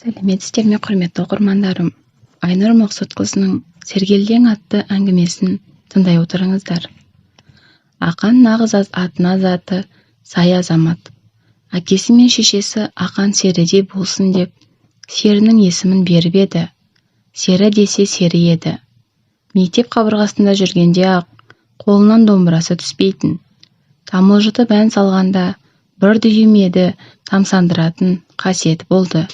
Сәлеметсіздер ме, құрметті оқырмандарым. Айнұр Мақсұтқызының Сергелдең атты әңгімесін тыңдай отырыңыздар. Ақан нағыз атына заты сай азамат. Әкесі мен шешесі Ақан серідей болсын деп серінің есімін беріп еді. Сері десе сері еді. Мектеп қабырғасында жүргенде ақ қолынан домбырасы түспейтін. Тамылжытып ән салғанда бір дүйім еді тамсандыратын қасиет болды.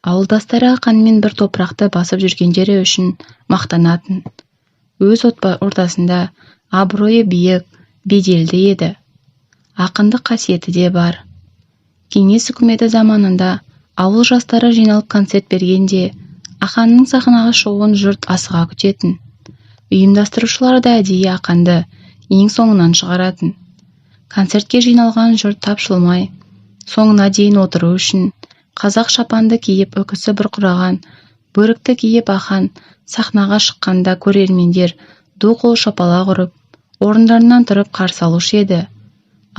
Ауылдастары Ақанмен бір топырақты басып жүргендері үшін мақтанатын. Өз ортасында абыройы биік, беделді еді. Ақындық қасиеті де бар. Кеңес үкіметі заманында ауыл жастары жиналып концерт бергенде Ақанның сахнаға шығуын жұрт асыға күтетін. Ұйымдастырушылар да әдейі Ақанды ең соңынан шығаратын. Концертке жиналған жұрт тапшылмай, соңына дейін отыру үшін қазақ шапанды киіп үкісі бұрқыраған бөрікті киіп Ақан сахнаға шыққанда көрермендер ду қол шапалақ ұрып, орындарынан тұрып қарсы алушы еді.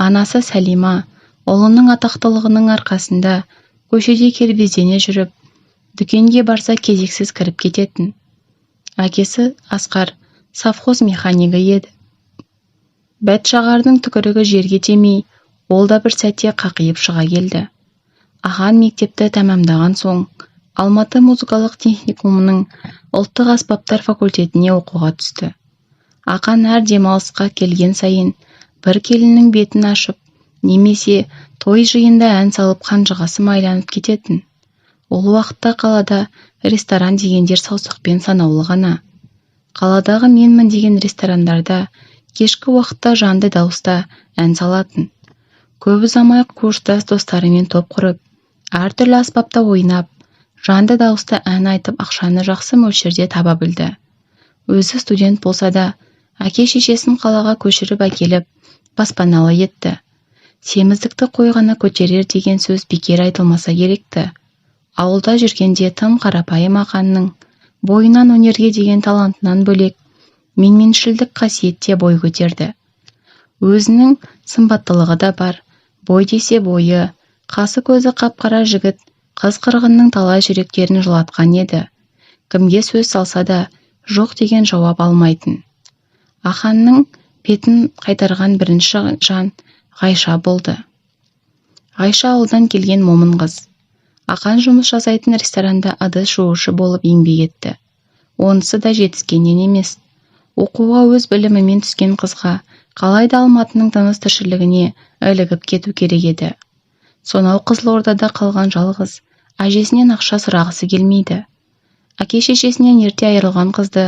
Анасы Сәлима ұлының атақтылығының арқасында көшеде кербездене жүріп, дүкенге барса кезексіз кіріп кететін. Әкесі Асқар совхоз механигі еді. Бәтшағардың түкірігі жерге тимей, ол да бір сәтте қақиып шыға келді. Ақан мектепті тәмамдаған соң Алматы музыкалық техникумының ұлттық аспаптар факультетіне оқуға түсті. Ақан әр демалысқа келген сайын бір келіннің бетін ашып, немесе той жиында ән салып қанжығасы майланып кететін. Ол уақытта қалада ресторан дегендер саусақпен санаулы ғана. Қаладағы менмін деген ресторандарда кешкі уақытта жанды дауыста ән салатын. Көп ұзамай курстас достарымен топ құрып, әртүрлі аспапта ойнап, жанды дауыста ән айтып ақшаны жақсы мөлшерде таба білді. Өзі студент болса да, әке-шешесін қалаға көшіріп әкеліп, баспаналы етті. Семіздікті қойғаны көтерер деген сөз бекер айтылмаса керекті. Ауылда жүргенде тым қарапайым Ақанның бойынан өнерге деген талантынан бөлек менменшілдік қасиетте бой көтерді. Өзінің сымбаттылығы да бар. Бой десе бойы, қасы көзі қап-қара жігіт қыз қырғынның талай жүректерін жылатқан еді. Кімге сөз салса да жоқ деген жауап алмайтын. Ақанның бетін қайтарған бірінші жан Ғайша болды. Ғайша ауылдан келген момын қыз. Ақан жұмыс жасайтын ресторанда ыдыс жуушы болып еңбек етті. Онысы да жетіскеннен емес. Оқуға өз білімімен түскен қызға қалайда Алматының тыныс тіршілігіне ілігіп кету керек еді. Сонау Қызылордада қалған жалғыз, әжесінен ақша сұрағысы келмейді. Әке-шешесінен ерте айырылған қызды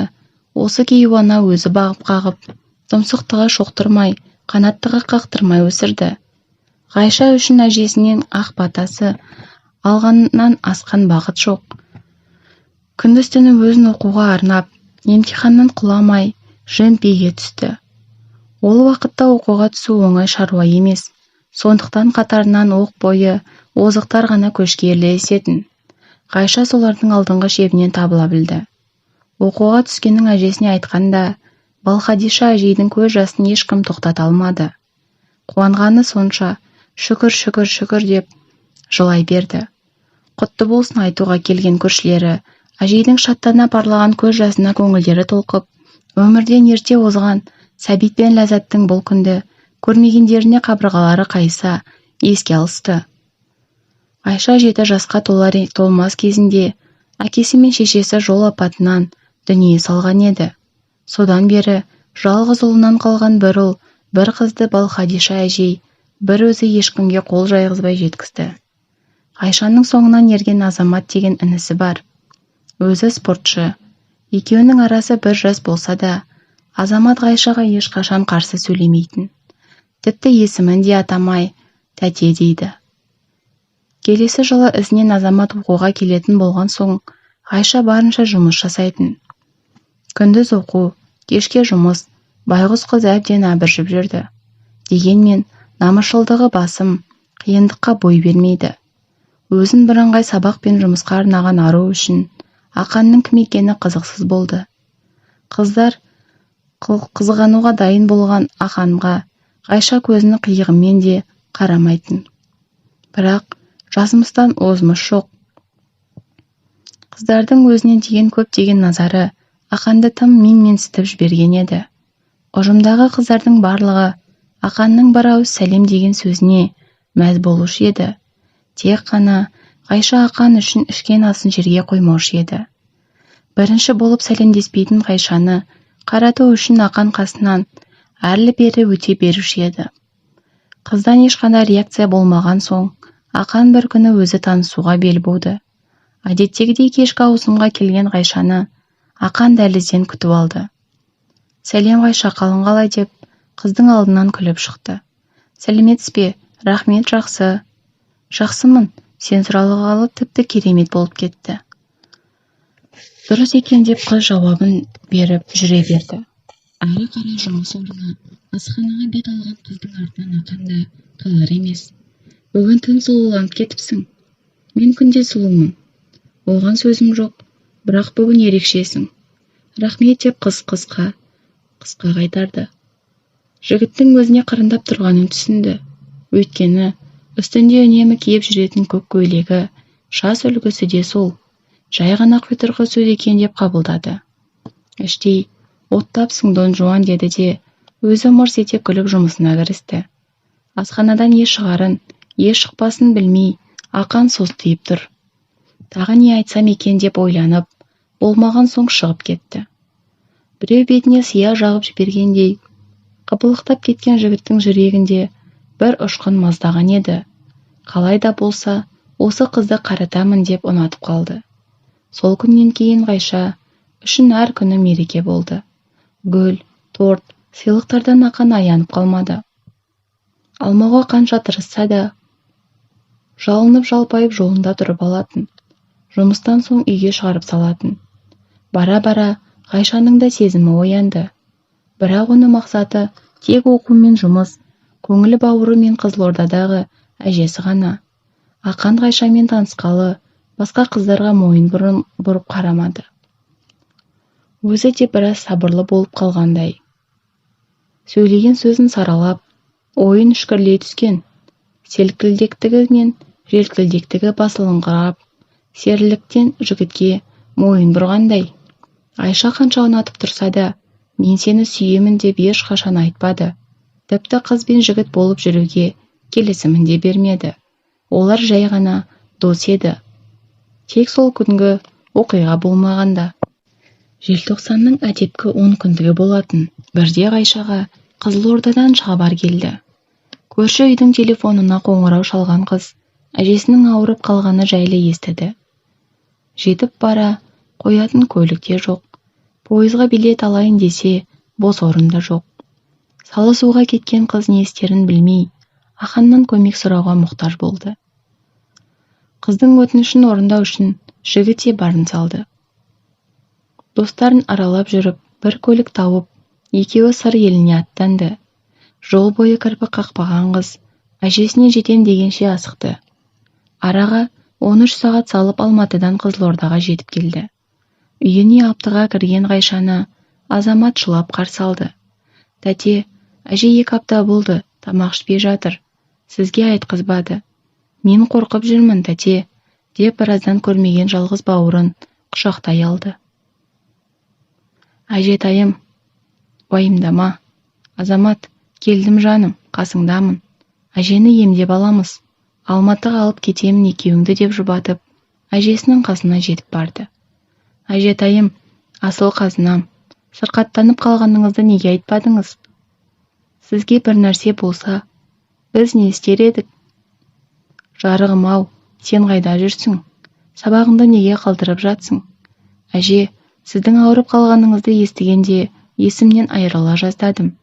осы кейуана өзі бағып-қағып, тұмсықтыға шоқтырмай, қанаттыға қақтырмай өсірді. Ғайша үшін әжесінен ақ батасы алғаннан асқан бақыт жоқ. Күндіз-түні өзін оқуға арнап, емтиханнан құламай, жөмпеге түсті. Ол уақытта оқуға түсу оңай шаруа емес. Сондықтан қатарынан оқ бойы озықтар ғана көшке ілесетін. Ғайша солардың алдыңғы шебінен табыла білді. Оқуға түскеннің әжесіне айтқанда, Балхадиша әжейдің көз жасын ешкім тоқтата алмады. Қуанғаны сонша, шүкір, шүкір, шүкір деп жылай берді. Құтты болсын айтуға келген көршілері, әжейдің шаттана парлаған көз жасына көңілдері толқып, өмірден ерте озған Сәбит пен Ләззаттың бұл күнді көрмегендеріне қабырғалары қайса еске алысты. Ғайша 7 жасқа толмас кезінде әкесі мен шешесі жол апатынан дүние салған еді. Содан бері жалғыз ұлынан қалған бір ұл, бір қызды Балхадиша әжей бір өзі ешкімге қол жайғызбай жеткізді. Ғайшаның соңынан ерген Азамат деген інісі бар. Өзі спортшы. Екеуінің арасы 1 жас болса да, Азамат Ғайшаға ешқашан қарсы сөйлемейтін. Тіпті есімін де атамай, тәте дейді. Келесі жылы ізінен Азамат оқуға келетін болған соң, Ғайша барынша жұмыс жасайтын. Күндіз оқу, кешке жұмыс, байғұс қыз әбден әбіржіп жүрді. Дегенмен, намысшылдығы басым, қиындыққа бой бермейді. Өзін бірыңғай сабақ пен жұмысқа арнаған ару үшін Ақанның кім екені қызықсыз болды. Қыздар қызғануға дайын болған Ақанға Ғайша көзінің қиығымен де қарамайтын. Бірақ жасымыздан озмыш жоқ. Қыздардың өзіне деген көптеген назары Ақанды тым менменсітіп жіберген еді. Ұжымдағы қыздардың барлығы Ақанның бір ауыз сәлем деген сөзіне мәз болушы еді. Тек қана Ғайша Ақан үшін ішкен асын жерге қоймаушы еді. Бірінші болып сәлемдеспейтін Ғайшаны қарату үшін Ақан қасынан әрлі-бері өте беруші еді. Қыздан ешқандай реакция болмаған соң, Ақан бір күні өзі танысуға бел буды. Әдеттегідей кешкі ауысымға келген Ғайшаны Ақан дәлізден күтіп алды. «Сәлем Ғайша, қалың қалай?» деп қыздың алдынан күліп шықты. «Сәлеметсіз бе? Рахмет, жақсы». «Жақсымын, сен сұрағалы тіпті керемет болып кетті». «Дұрыс екен» деп қыз жауабын беріп жүре берді. Ары қарай жұмыс орнына, асханаға бет алған қыздың артынан Ақан да қалар емес. «Бүгін тым сұлуланып кетіпсің». «Мен күнде сұлумын». «Оған сөзім жоқ, бірақ бүгін ерекшесің». «Рахмет» деп қыз қысқа қайтарды. Жігіттің өзіне қырындап тұрғанын түсінді. Өйткені үстінде үнемі киіп жүретін көк көйлегі, шаш үлгісі де сол. Жай ғана құйтырқы сөз екен деп қабылдады. Іштей «Оттапсың, Дон Жуан» деді де өзі мырс ете күліп жұмысына кірісті. Асханадан не шығарын, не шықпасын білмей, Ақан состиып тұр. Тағы не айтсам екен деп ойланып, болмаған соң шығып кетті. Біреу бетіне сия жағып жібергендей, қыпылықтап кеткен жігіттің жүрегінде бір ұшқын маздаған еді. Қалай да болса, осы қызды қаратамын деп ұнатып қалды. Сол күннен кейін Ғайша үшін әр күні мереке болды. Гүл, торт, сыйлықтардан Ақан аянып қалмады. Алмауға қанша тырысса да, жалынып жалпайып жолында тұрып алатын. Жұмыстан соң үйге шығарып салатын. Бара-бара Ғайшаның да сезімі оянды. Бірақ оның мақсаты тек оқу мен жұмыс, көңіл бауыры мен Қызылордадағы әжесі ғана. Ақан Ғайшамен танысқалы басқа қыздарға мойын бұрып қарамады. Өзі де біраз сабырлы болып қалғандай. Сөйлеген сөзін саралап, ойын үшкірлей түскен. Селкілдектігі мен желкілдектігі басылыңқырап, серіліктен жігітке мойын бұрғандай. Айша қанша ұнатып тұрса да, мен сені сүйемін деп ешқашан айтпады. Тіпті қыз бен жігіт болып жүруге келісімін де бермеді. Олар жай ғана дос еді. Тек сол күнгі оқиға болмағанда. Желтоқсанның әдепкі 10 күндігі болатын. Бірде Ғайшаға Қызылордадан хабар келді. Көрші үйдің телефонына қоңырау шалған қыз әжесінің ауырып қалғаны жайлы естіді. Жетіп бара қоятын көлікте жоқ. Пойызға билет алайын десе, бос орында жоқ. Салысуға кеткен қыз не істерін білмей, Ақаннан көмек сұрауға мұқтаж болды. Қыздың өтінішін орындау үшін жігіт те барын салды. Достарын аралап жүріп, бір көлік тауып, екеуі сыр еліне аттанды. Жол бойы кірпік қақпаған қыз әжесіне жетем дегенше асықты. Араға 13 сағат салып Алматыдан Қызылордаға жетіп келді. Үйіне аптыға кірген Ғайшаны Азамат жылап қарсы алды. «Тәте, әже 2 апта болды, тамақ ішпей жатыр. Сізге айтқызбады. Мен қорқып жүрмін, тәте», деп біраздан көрмеген жалғыз бауырын құшақтай алды. «Әжетайым, уайымдама. Азамат, келдім жаным, қасыңдамын. Әжені емдеп аламыз. Алматыға алып кетемін екеуіңді» деп жұбатып, әжесінің қасына жетіп барды. «Әжетайым, асыл қазынам, сырқаттанып қалғаныңызды неге айтпадыңыз? Сізге бір нәрсе болса, біз не істер едік?» «Жарығым-ау, сен қайда жүрсің? Сабағыңды неге қалдырып жатсың? Әже, сіздің ауырып қалғаныңызды естігенде есімнен айырыла жаздадым.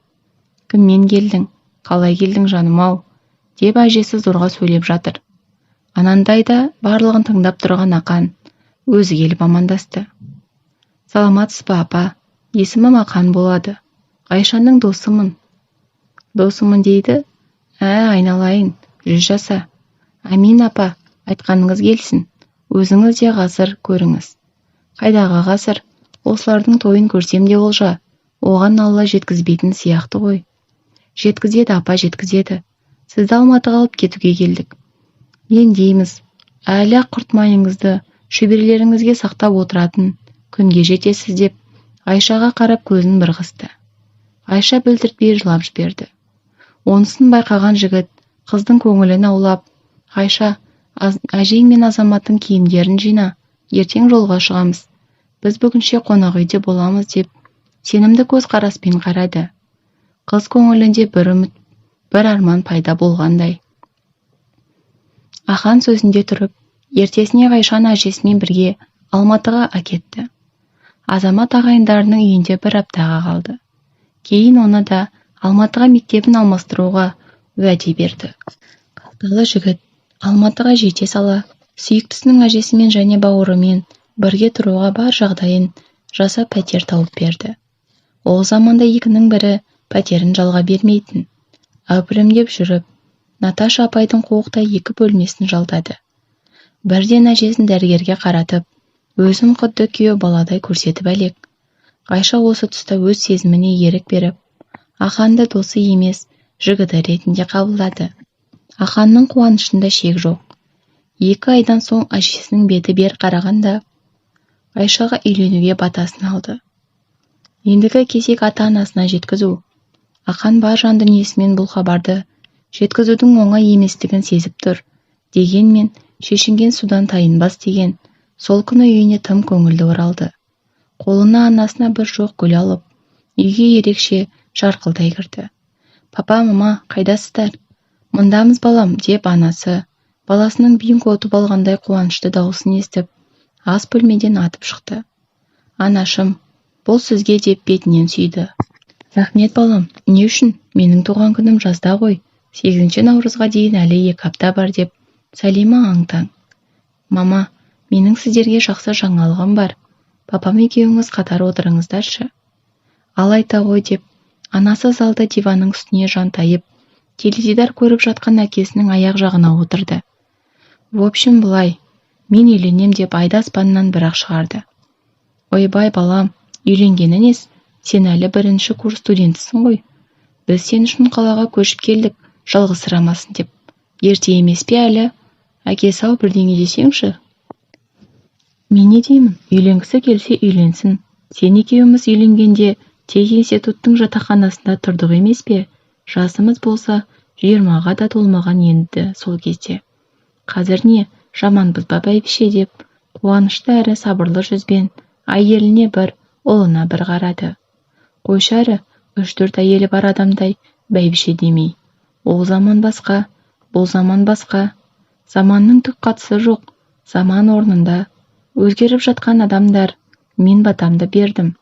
Кіммен келдің? Қалай келдің жаным-ау?» деп әжесі зорға сөйлеп жатыр. Анандайда барлығын тыңдап тұрған Ақан өзі келіп амандасты. «Саламатсыз ба, апа? Есімім Ақан болады. Ғайшаның досымын». «Досымын дейді? Айналайын, 100 жаса. Амин апа, айтқаныңыз келсін. Өзіңіз де ғасыр көріңіз». «Қайдағы ғасыр? Осылардың тойын көрсем де олжа. Оған Алла жеткізбейтін сияқты ғой». «Жеткізеді апа, жеткізеді. Сізді Алматыға алып кетуге келдік. Емдейміз. Әлі құрт майыңызды шөберелеріңізге сақтап отыратын күнге жетесіз деп Айшаға қарап көзін бір қысты. Айша білдіртпей жылап жіберді. Онысын байқаған жігіт қыздың көңілін аулап, Айша, әжең мен Азаматтың киімдерін жина, ертең жолға шығамыз. Біз бүгінше қонақ үйде боламыз деп сенімді көз қараспен қарады. Қыз көңілінде бір үміт, бір арман пайда болғандай. Ахан сөзінде тұрып, ертесіне Айшаны әжесімен бірге Алматыға әкетті. Азамат ағайындарының үйінде бір аптаға қалды. Кейін оны да Алматыға мектебін алмастыруға уәде берді. Қалталы жігіт Алматыға жете сала, сүйіктісінің әжесімен және бауырымен бірге тұруға бар жағдайын жасап пәтер тауып берді. Ол заманда екінің бірі пәтерін жалға бермейтін. Әупірімдеп жүріп, Наташа апайдың қуықта 2 бөлмесін жалдады. Бірден әжесін дәрігерге қаратып, өзін құдды күйеу баладай көрсетіп әлек. Айша осы тұста өз сезіміне ерік беріп, Аханды досы емес, жігіті ретінде қабылдады. Аханның қуанышында шек жоқ. 2 айдан соң әжесінің беті бер қарағанда, Айшаға үйленуге батасын алды. Ендігі кезек ата-анасына жеткізу. Ахан бар жан дүниесімен бұл хабарды жеткізудің оңай еместігін сезіп тұр. Дегенмен шешінген судан тайынбас деген сол күні үйіне тым көңілді оралды. Қолына анасына бір жоқ гүл алып, үйге ерекше жарқылдай кірді. Папа, мама, қайдасыздар? Мұндамыз балам, деп анасы баласының биін қотып алғандай қуанышты дауысын естіп, ас бөлмеден атып шықты. Анашым, бұл сізге деп бетінен сүйді. Рахмет балам, не үшін? Менің туған күнім жазда ғой. 8 наурызға дейін әлі 2 апта бар деп Сәлима аң-таң. Мама, менің сіздерге жақсы жаңалығым бар. Папам екеуіңіз қатар отырыңыздаршы. Ал айта ғой деп, анасы залда диванның үстіне жантайып, теледидар көріп жатқан әкесінің аяқ жағына отырды. В общем, былай, мен үйленем деп айды аспаннан бір-ақ шығарды. Ойбай балам, үйленгені нес? Сен әлі 1-ші курс студентісің ғой. Біз сен үшін қалаға көшіп келдік, жалғызсырамасын деп. Ерте емес пе әлі? Әкесі ау бірдеңе десеңші. Мен не деймін, үйленгісі келсе үйленсін. Сен екеуміз үйленгенде тек институттың жатақханасында тұрдық емес пе? Жасымыз болса 20-ға да толмаған енді сол кезде. Қазір не, жаманбыз ба бәйбіше деп, қуанышты әрі сабырлы жүзбен әйеліне бір, ұлына бір қарады. Қойшы әрі, 3-4 әйелі бар адамдай бәйбіше демей. Ол заман басқа, бұл заман басқа. Заманның түк қатысы жоқ. Заман орнында өзгеріп жатқан адамдар. Мен батамды бердім.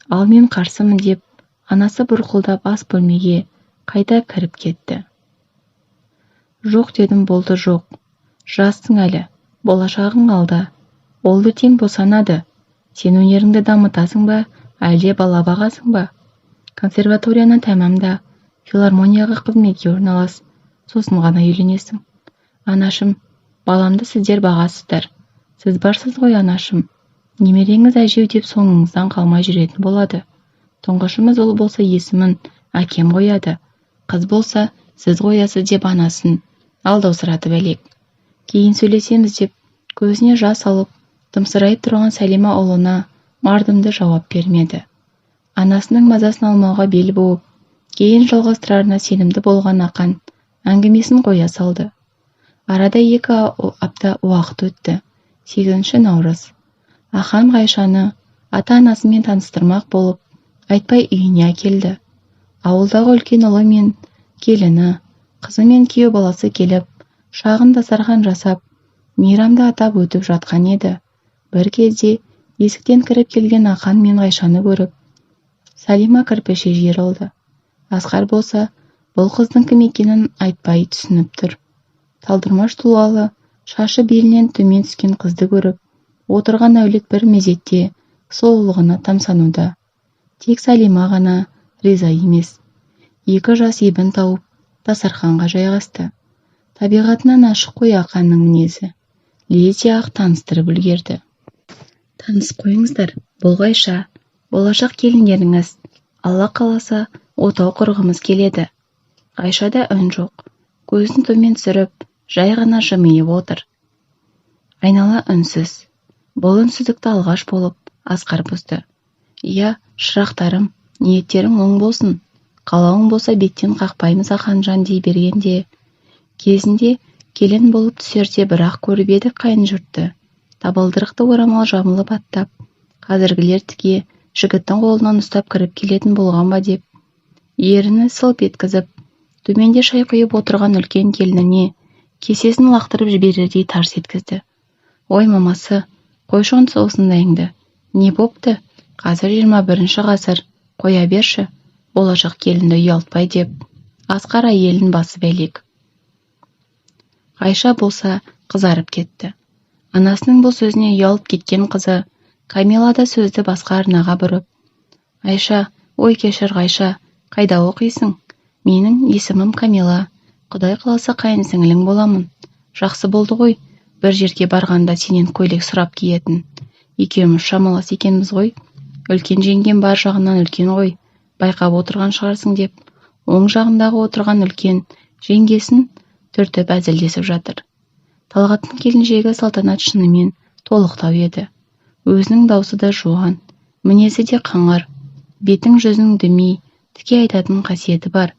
Ал мен қарсымын деп, анасы бұрқылдап ас бөлмеге қайта кіріп кетті. Жоқ дедім, болды жоқ. Жассың әлі, болашағың алда. Ол ертең босанады. Сен өнеріңді дамытасың ба, әлде бала бағасың ба? Консерваторияны тәмамда, филармонияға қызметке орналас, сосын ғана үйленесің. Анашым, баламды сіздер бағасыздар. Сіз барсыз ғой анашым. Немереңіз әжеу деп соңыңыздан қалмай жүретін болады. Тұңғышымыз ұл болса есімін әкем қояды. Қыз болса сіз қоясыз деп анасын алдаусыратып әлек. Кейін сөйлесеміз деп көзіне жас алып, тымсырайып тұрған Сәлима ұлына мардымды жауап бермеді. Анасының мазасын алмауға бел буып, кейін жалғастырарына сенімді болған Ақан әңгімесін қоя салды. Арада 2 апта уақыт өтті. 8 наурыз. Ахан Айшаны ата-анасымен таныстырмақ болып, айтпай үйіне әкелді. Ауылдағы үлкен ұлы мен келіні, қызы мен күйеу баласы келіп, шағын дастархан жасап, мейрамды атап өтіп жатқан еді. Бір кезде есіктен кіріп келген Ақан мен Айшаны көріп, Сәлима кірпіші жиырылды. Асқар болса, бұл қыздың кім екенін айтпай түсініп тұр. Талдырмаш тұлғалы, шашы белінен төмен түскен қызды көріп, отырған әулет бір мезетте сұлулығына тамсануда. Тек Сәлима ғана риза емес. 2 жас ебін тауып, дастарханға жайғасты. Табиғатынан ашық қой Ақанның мінезі. Лезде ақ таныстырып үлгерді. Таныс қойыңыздар, бұл Айша, болашақ келіндеріңіз. Алла қаласа, отау құрғымыз келеді. Айшада үн жоқ. Көзін төмен түсіріп, жай ғана жымиып отыр. Айнала үнсіз. Бұл үнсіздікті алғаш болып Асқар бұзды. Иә, шырақтарым, ниеттерің оң болсын. Қалауың болса беттен қақпаймыз Аханжан дей бергенде, кезінде келін болып түсерде бірақ көріп едік қайын жұртты. Табалдырықты орамал жамылып аттап, қазіргілер тіке жігіттің қолынан ұстап кіріп келетін болған ба деп, еріні сылп еткізіп, төменде шай құйып отырған үлкен келініне кесесін лақтырып жіберердей тарс еткізді. Ой мамасы, қойшы осындайыңды. Не бопты? Қазір 21-ші ғасыр, қоя берші, болашақ келінді ұялтпай деп, Асқар әйелін басып әлек. Ғайша болса қызарып кетті. Анасының бұл сөзіне ұялып кеткен қызы Камила да сөзді басқа арнаға бұрып: Айша, ой кешір Ғайша, қайда оқисың? Менің есімім Камила, Құдай қаласа қайын сіңілің боламын. Жақсы болды ғой, бір жерге барғанда сенен көйлек сұрап киетін. Екеуміз шамалас екенбіз ғой. Үлкен жеңгем бар жағынан үлкен ғой, байқап отырған шығарсың деп, оң жағындағы отырған үлкен жеңгесін түртіп әзілдесіп жатыр. Талғаттың келіншегі Салтанат шынымен толықтау еді. Өзінің даусы да жуан, мінезі де қаңыр, бетің жүзің дүмей, тіке айтатын қасиеті бар.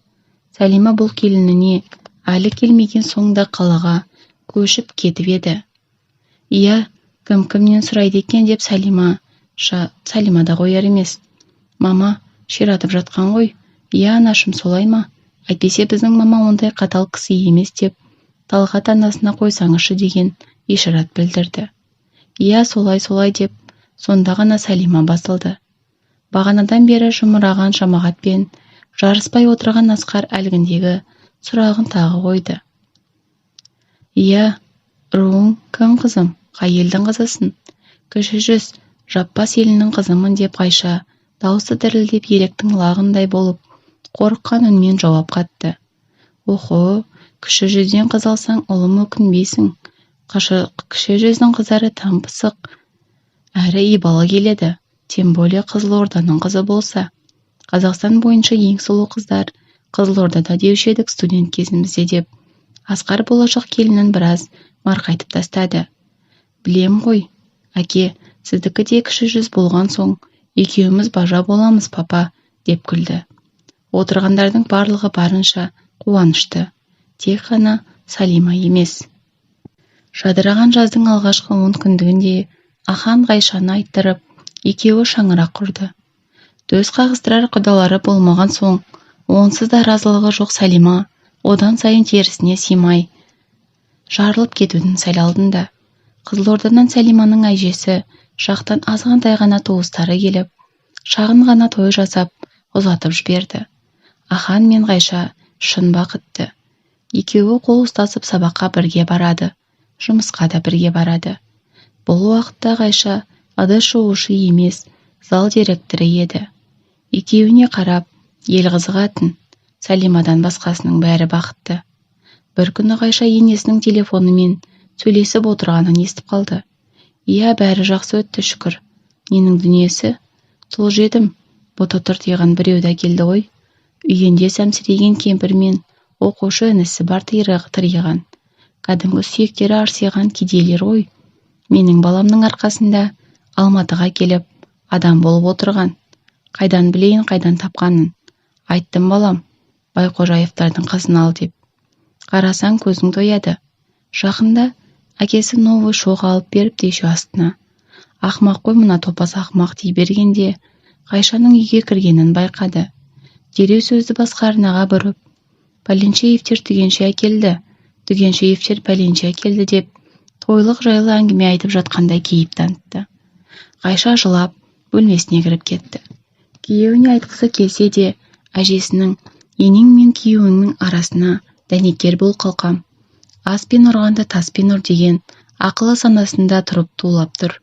Сәлима бұл келініне әлі келмеген соңда қалаға көшіп кетіп еді. Иә, кім-кімнен сұрайды екен деп Сәлима да қояр емес. Мама, ширатып жатқан ғой. Иә, анашым, солай ма? Әйтпесе біздің мама ондай қатал кісі емес деп, Талғат анасына қойсаңызшы деген ишарат білдірді. Иә, солай деп, сонда ғана Сәлима басылды. Бағанадан бері жұмыраған жамағатпен жарыспай отырған Асқар әлгіндегі сұрағын тағы қойды. Иә, руың кім қызым? Қай елдің қызысың? Кіші жүз, Жаппас елінің қызымын деп Ғайша даусы дірілдеп електің лағындай болып қорыққан үнмен жауап қатты. Охо, кіші жүзден қыз алсаң ұлым өкінбейсің. Кіші жүздің қыздары там пысық әрі ибалы келеді. Тем более Қызылорданың қызы болса. Қазақстан бойынша ең сұлу қыздар Қызылордада деуші едік студент кезімізде деп, Асқар болашақ келінін біраз марқайтып тастады. Білем ғой, әке, сіздікі де кіші жүз болған соң, екеуміз бажа боламыз папа, деп күлді. Отырғандардың барлығы барынша қуанышты, тек қана Сәлима емес. Жадыраған жаздың алғашқы 10 күндігінде Ахан Ғайшаны айттырып, екеуі шаңырақ құрды. Төс қағыстырар құдалары болмаған соң, онсыз да разылығы жоқ Сәлима одан сайын терісіне симай жарылып кетудің сәл алдында. Қызылордадан Сәлиманың әжесі жақтан азғантай ғана туыстары келіп, шағын ғана той жасап, ұзатып жіберді. Ахан мен Ғайша шын бақытты. Екеуі қол ұстасып сабаққа бірге барады, жұмысқа да бірге барады. Бұл уақытта Ғайша ыды-шуышы емес, зал директоры еді. Екеуіне қарап, ел қызығатын, Сәлимадан басқасының бәрі бақытты. Бір күні Ғайша енесінің телефонымен сөйлесіп отырғанын естіп қалды. Иә, бәрі жақсы өтті шүкір. Ненің дүниесі? Сол жетім, бұты тыртиған біреуді әкелді ғой. Үйінде сәмсіреген кемпір мен оқушы інісі бар тыриған. Кәдімгі сүйектері арсиған кедейлер ғой. Менің баламның арқасында Алматыға келіп, адам болып отырған. Қайдан білейін, қайдан тапқанын. Айттым балам, Байқожаевтардың қызын ал деп. Қарасаң көзің тояды. Жақында әкесі новый шоқ алып беріп еще астына. Ақмақ қой мына топас ақмақ дей бергенде, Ғайшаның үйге кіргенін байқады. Дереу сөзді басқа арнаға бұрып, Пәленшеевтер түгенше әкелді, түгеншеевтер пәленше әкелді деп, тойлық жайлы әңгіме айтып жатқандай кейіп танытты. Ғайша жылап, бөлмесіне кіріп кетті. Күйеуіне айтқысы келсе де, әжесінің енең мен күйеуіңнің арасына дәнекер бол қалқам. Аспен ұрғанда таспен ұр деген ақылы санасында тұрып тулап тұр.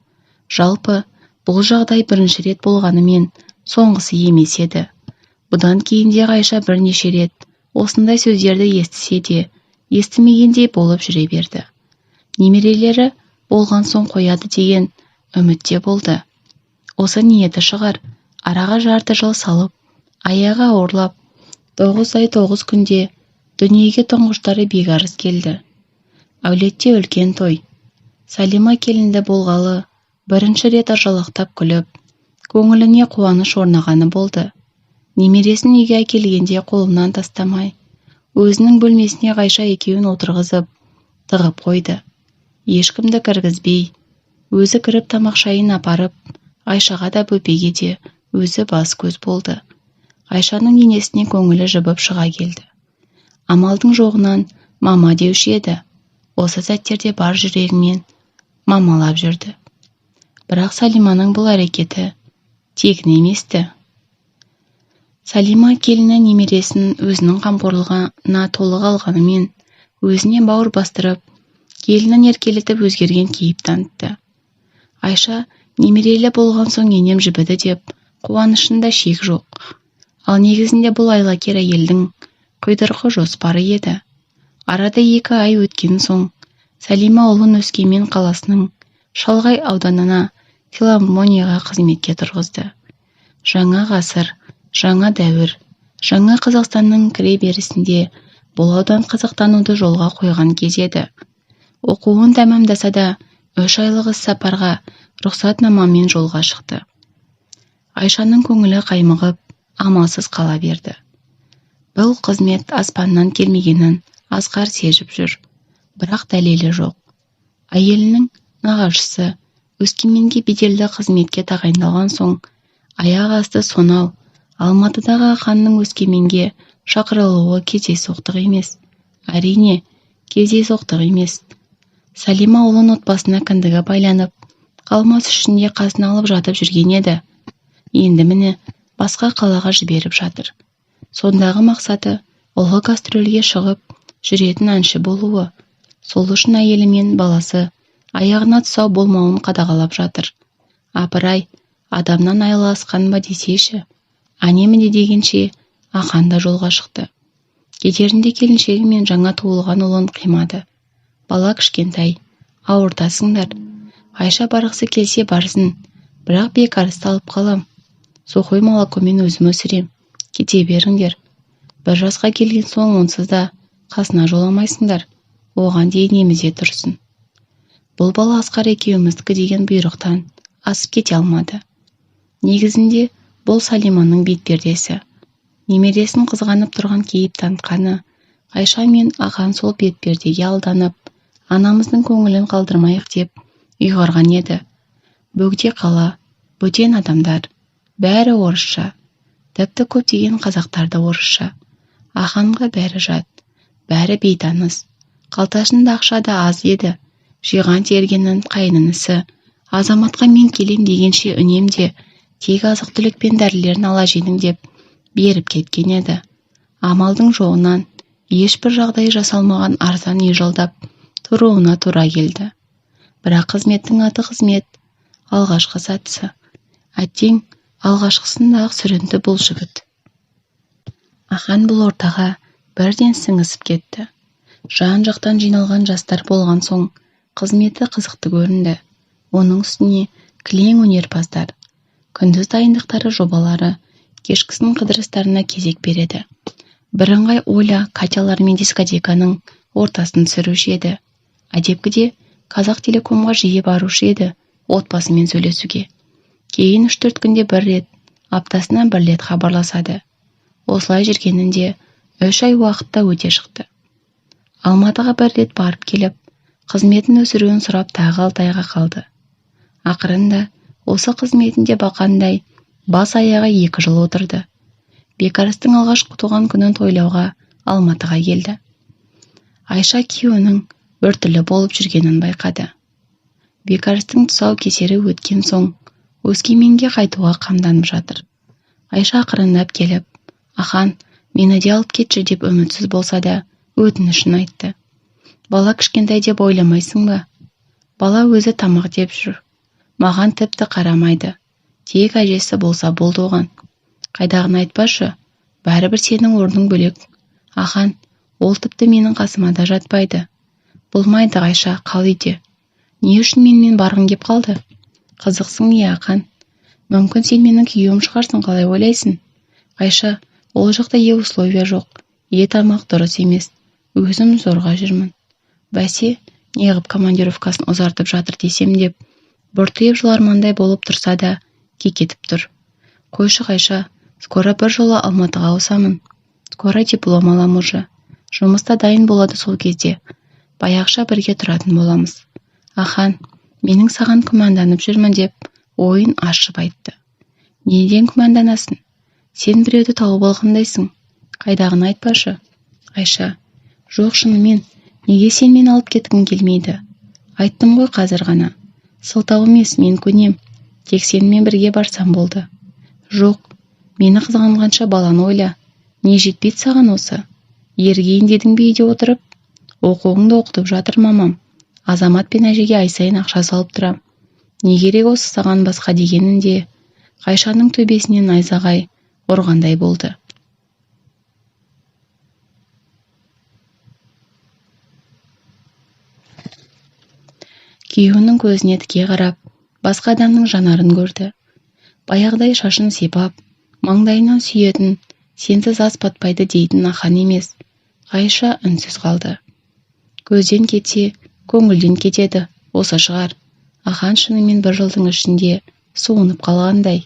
Жалпы, бұл жағдай бірінші рет болғанымен соңғысы емес еді. Бұдан кейінде Ғайша бірнеше рет осындай сөздерді естісе де, естімегендей болып жүре берді. Немерелері болған соң қояды деген үмітте болды. Осы ниеті шығар, араға жарты жыл салып, аяғы ауырлап, 9 ай 9 күнде дүниеге тұңғыштары бекарыс келді. Әулетте үлкен той. Сәлима келінді болғалы бірінші рет ыржалақтап күліп, көңіліне қуаныш орнағаны болды. Немересін үйге әкелгенде қолынан тастамай, өзінің бөлмесіне Ғайша екеуін отырғызып, тығып қойды. Ешкімді кіргізбей, өзі кіріп тамақ шайын апарып, Ғайшаға да бөпеге де өзі бас көз болды. Ғайшаның енесіне көңілі жібіп шыға келді. Амалдың жоғынан мама деуші еді. Осы сәттерде бар жүрегімен мамалап жүрді. Бірақ Салиманың бұл әрекеті тегін еместі. Салима келіні немересін өзінің қамқорлығына толық алғанымен, өзіне бауыр бастырып, келінін еркелетіп өзгерген кейіп танытты. Айша немерелі болған соң енем жібіді деп қуанышында шек жоқ. Ал негізінде бұл айлакер әйелдің құйдырғы жоспары еді. Арада 2 ай өткен соң Салима ұлын Өскемен қаласының шалғай ауданына филармонияға қызметке тұрғызды. Жаңа ғасыр, жаңа дәуір, жаңа Қазақстанның кіре берісінде бұл аудан қызықтануды жолға қойған кез еді. Оқуын тәмамдаса да 3 айлық іс-сапарға рұқсатнамамен жолға шықты. Айшаның көңілі қаймығып, амалсыз қала берді. Бұл қызмет аспаннан келмегенін Асқар сезіп жүр, бірақ дәлелі жоқ. Әйелінің нағашысы Өскеменге беделді қызметке тағайындалған соң, аяқ асты сонау Алматыдағы Аханның Өскеменге шақырылуы кездейсоқтық емес. Әрине, кездейсоқтық емес. Салима ұлын отбасына кіндігі байланып, қалмас үшін де қасына алып жатып жүрген еді. Енді міне басқа қалаға жіберіп жатыр. Сондағы мақсаты ұлы гастрольге шығып, жүретін әнші болуы. Сол үшін әйелі мен баласы аяғына тұсау болмауын қадағалап жатыр. Апырай, адамнан айлы асқан ба десейші. Әне-міне дегенше Ахан да жолға шықты. Кетерінде келіншегі мен жаңа туылған ұлын қимады. Бала кішкентай, ауыртасыңдар. Айша барғысы келсе барсын, бірақ бекарысты алып қалам. Сухой молокомен өзім өсірем. Кете беріңдер. 1 жасқа келген соң онсыз да қасына жоламайсыңдар. Оған дейін емізе тұрсын. Бұл бала Асқар екеуміздікі деген бұйрықтан асып кете алмады. Негізінде бұл Салиманың бетпердесі. Немересін қызғанып тұрған кейіп танытқаны, Айша мен Ахан сол бетпердеге алданып, анамыздың көңілін қалдырмайық деп ұйғарған еді. Бөгде қала, бөтен адамдар, бәрі орысша. Тіпті көптеген қазақтарды орысша. Аханға бәрі жат, бәрі бейтаныс. Қалтасында ақша да аз еді. Жиған тергеннің қайнынысы. Азаматқа мен келем дегенше үнемде тек азық-түлік пен дәрілерін ала жедім деп беріп кеткен еді. Амалдың жоғынан ешбір жағдай жасалмаған арзан үй жалдап тұруына тура келді. Бірақ қызметтің аты қызмет, алғашқы сатысы. Әттең, алғашқысында-ақ сүрінді бұл жігіт. Ахан бұл ортаға бірден сіңісіп кетті. Жан-жақтан жиналған жастар болған соң қызметі қызықты көрінді. Оның үстіне кілең өнерпаздар. Күндіз дайындықтары жобалары, кешкісінің қыдырыстарына кезек береді. Бірыңғай Оля Катялар мен дискотеканың ортасын түсіруші еді. Әдепкіде Қазақтелекомға жиі барушы еді отбасымен сөйлесуге. Кейін 3-4 күнде 1 рет, аптасына 1 рет хабарласады. Осылай жүргенінде 3 ай уақытта өте шықты. Алматыға 1 рет барып келіп, қызметін өсіруін сұрап тағы 6 айға қалды. Ақырында осы қызметінде бақандай бас-аяғы 2 жыл отырды. Бекарыстың алғашқы туған күнін тойлауға Алматыға келді. Айша күйеуінің біртүрлі болып жүргенін байқады. Бекарыстың тұсау кесері өткен соң Өскеменге қайтуға қамданып жатыр. Айша ақырындап келіп, Ахан, мені де алып кетші деп үмітсіз болса да өтінішін айтты. Бала кішкентай деп ойламайсың ба? Бала өзі тамақ деп жүр. Маған тіпті қарамайды. Тек әжесі болса болды оған. Қайдағын айтпашы, бәрібір сенің орның бөлек. Ахан, ол тіпті менің қасыма да жатпайды. Болмайды Айша, қал үйде. Не үшін менімен барғың кеп қалды? Қызықсың не Ахан? Мүмкін сен менің күйеуім шығарсың, қалай ойлайсың? Айша, ол жақта условия жоқ. Тамақ дұрыс емес. Өзім зорға жүрмін. Бәсе, неғып командировкасын ұзартып жатыр десем деп, бұртиып жылармандай болып тұрса да кекетіп тұр. Қойшы Қайша, скоро бір жолы Алматыға ауысамын. Скоро диплом алам уже. Жұмыста дайын болады сол кезде. Баяғыша бірге тұратын боламыз. Ахан, менің саған күмәнданып жүрмін деп ойын ашып айтты. Неден күмәнданасың? Сен біреуді тауып алғандайсың. Қайдағыны айтпашы. Айша, жоқ шынымен, неге сен мені алып кеткің келмейді? Айттым ғой қазір ғана. Сылтау емес, мен көнем. Тек сенімен бірге барсам болды. Жоқ, мені қызғанғанша баланы ойла. Не жетпейді саған осы? Ергейін дедің бе үйде отырып? Оқуыңды оқытып жатыр мамам. Азамат пен әжеге ай сайын ақша салып тұрам. Не керек осы саған басқа дегенінде Қайшаның төбесінен найзағай ұрғандай болды. Күйеуінің көзіне тіке қарап, басқа адамның жанарын көрді. Баяғыдай шашын сипап, маңдайынан сүйетін, сенсіз ас батпайды дейтін Ахан емес. Қайша үнсіз қалды. Көзден кетсе, көңілден кетеді, осы шығар. Ахан шынымен бір жылдың ішінде суынып қалғандай.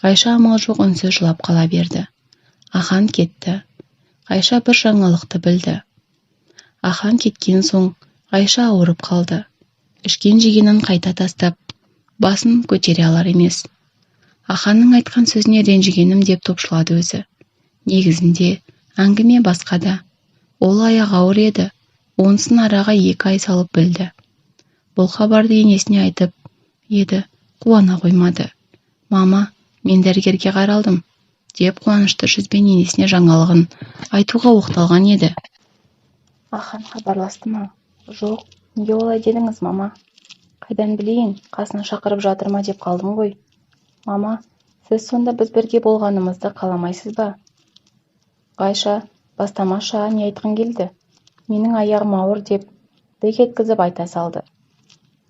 Қайша амал жоқ үнсіз жылап қала берді. Ахан кетті. Қайша бір жаңалықты білді. Ахан кеткен соң Қайша ауырып қалды. Ішкен жегенін қайта тастап, басын көтере алар емес. Аханның айтқан сөзіне ренжігенім деп топшылады өзі. Негізінде әңгіме басқада. Ол аяғы ауыр еді, онысын араға 2 ай салып білді. Бұл хабарды енесіне айтып еді, қуана қоймады. Мама, мен дәрігерге қаралдым, деп қуанышты жүзбен енесіне жаңалығын айтуға оқталған еді. Ахан хабарласты ма? Жоқ, неге олай дедіңіз, мама? Қайдан білейін, қасына шақырып жатыр ма деп қалдым ғой. Мама, сіз сонда біз бірге болғанымызды қаламайсыз ба? Қайша, бастамаша не айтқың келді? Менің аяғым ауыр деп дік еткізіп айта салды.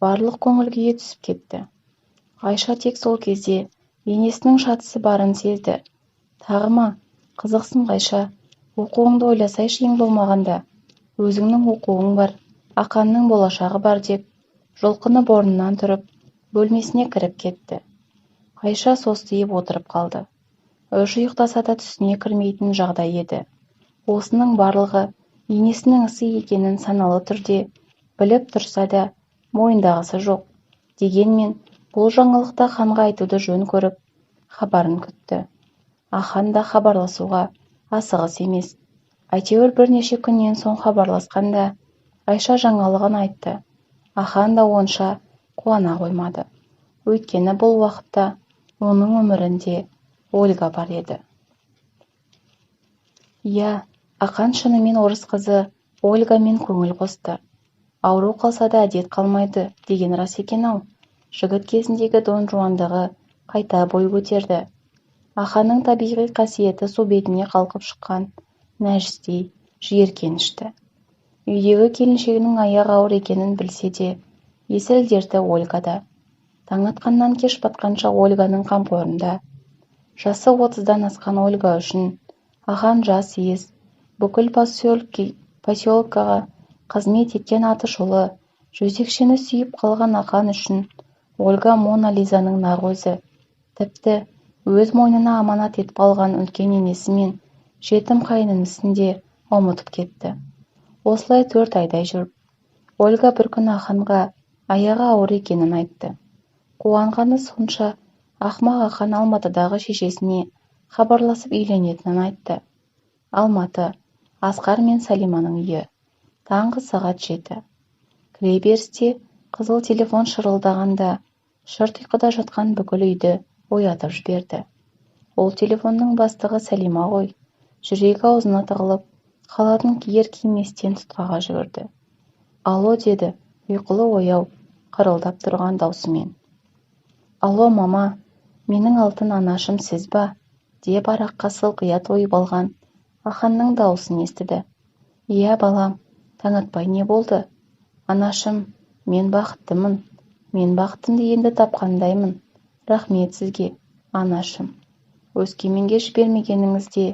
Барлық көңіл күйі түсіп кетті. Қайша тек сол кезде енесінің шатысы барын сезді. Тағы ма? Қызықсын Қайша, оқуыңды ойласайшы ең болмағанда. Өзіңнің оқуың бар, Ақанның болашағы бар деп, жұлқынып орнынан тұрып, бөлмесіне кіріп кетті. Қайша состиып отырып қалды. Өші ұйықтаса да түсіне кірмейтін жағдай еді. Осының барлығы енесінің ісі екенін саналы түрде біліп тұрса да мойындағысы жоқ. Дегенмен бұл жаңалықта ханға айтуды жөн көріп, хабарын күтті. Ахан да хабарласуға асығыс емес. Әйтеуір бірнеше күннен соң хабарласқанда Айша жаңалығын айтты. Ахан да онша қуана қоймады. Өйткені бұл уақытта оның өмірінде Ольга бар еді. Иә, Ақан шынымен орыс қызы Ольгамен көңіл қосты. Ауру қалса да әдет қалмайды деген рас екен-ау. Жігіт кезіндегі Дон Жуандығы қайта бой көтерді. Аханның табиғи қасиеті су бетіне қалқып шыққан нәжістей жиіркенішті. Үйдегі келіншегінің аяғы ауыр екенін білсе де, есіл дерті Ольгада. Таң атқаннан кеш батқанша Ольганың қамқорында. Жасы 30-дан асқан Ольга үшін Ахан жас иіс, бүкіл поселкаға қызмет еткен атышулы, жөзекшені сүйіп қалған Ахан үшін Ольга Мона Лизаның нақ өзі. Тіпті өз мойнына аманат етіп алған үлкен енесі мен жетім қайнынысын де ұмытып кетті. Осылай 4 айдай жүріп, Ольга бір күн Аханға аяғы ауыр екенін айтты. Қуанғаны сонша, ақмақ Ахан Алматыдағы шешесіне хабарласып үйленетінін айтты. Алматы, Асқар мен Салиманың үйі. Таңғы сағат 7. Кіреберісте қызыл телефон шырылдағанда, шырт ұйқыда жатқан бүкіл үйді оятып жіберді. Ол телефонның бастығы Салима ғой. Жүрегі аузына тығылып, халатын киер киместен тұтқаға жүгірді. Алло деді, ұйқылы ояу, қырылдап тұрған даусымен. Алло мама, менің алтын анашым сіз ба? Деп араққа сылқия тойып алған Аханның даусын естіді. Иә балам, таң атпай не болды? Анашым, мен бақыттымын. Мен бақытымды енді тапқандаймын. Рахмет сізге, анашым. Өскеменге жібермегеніңізде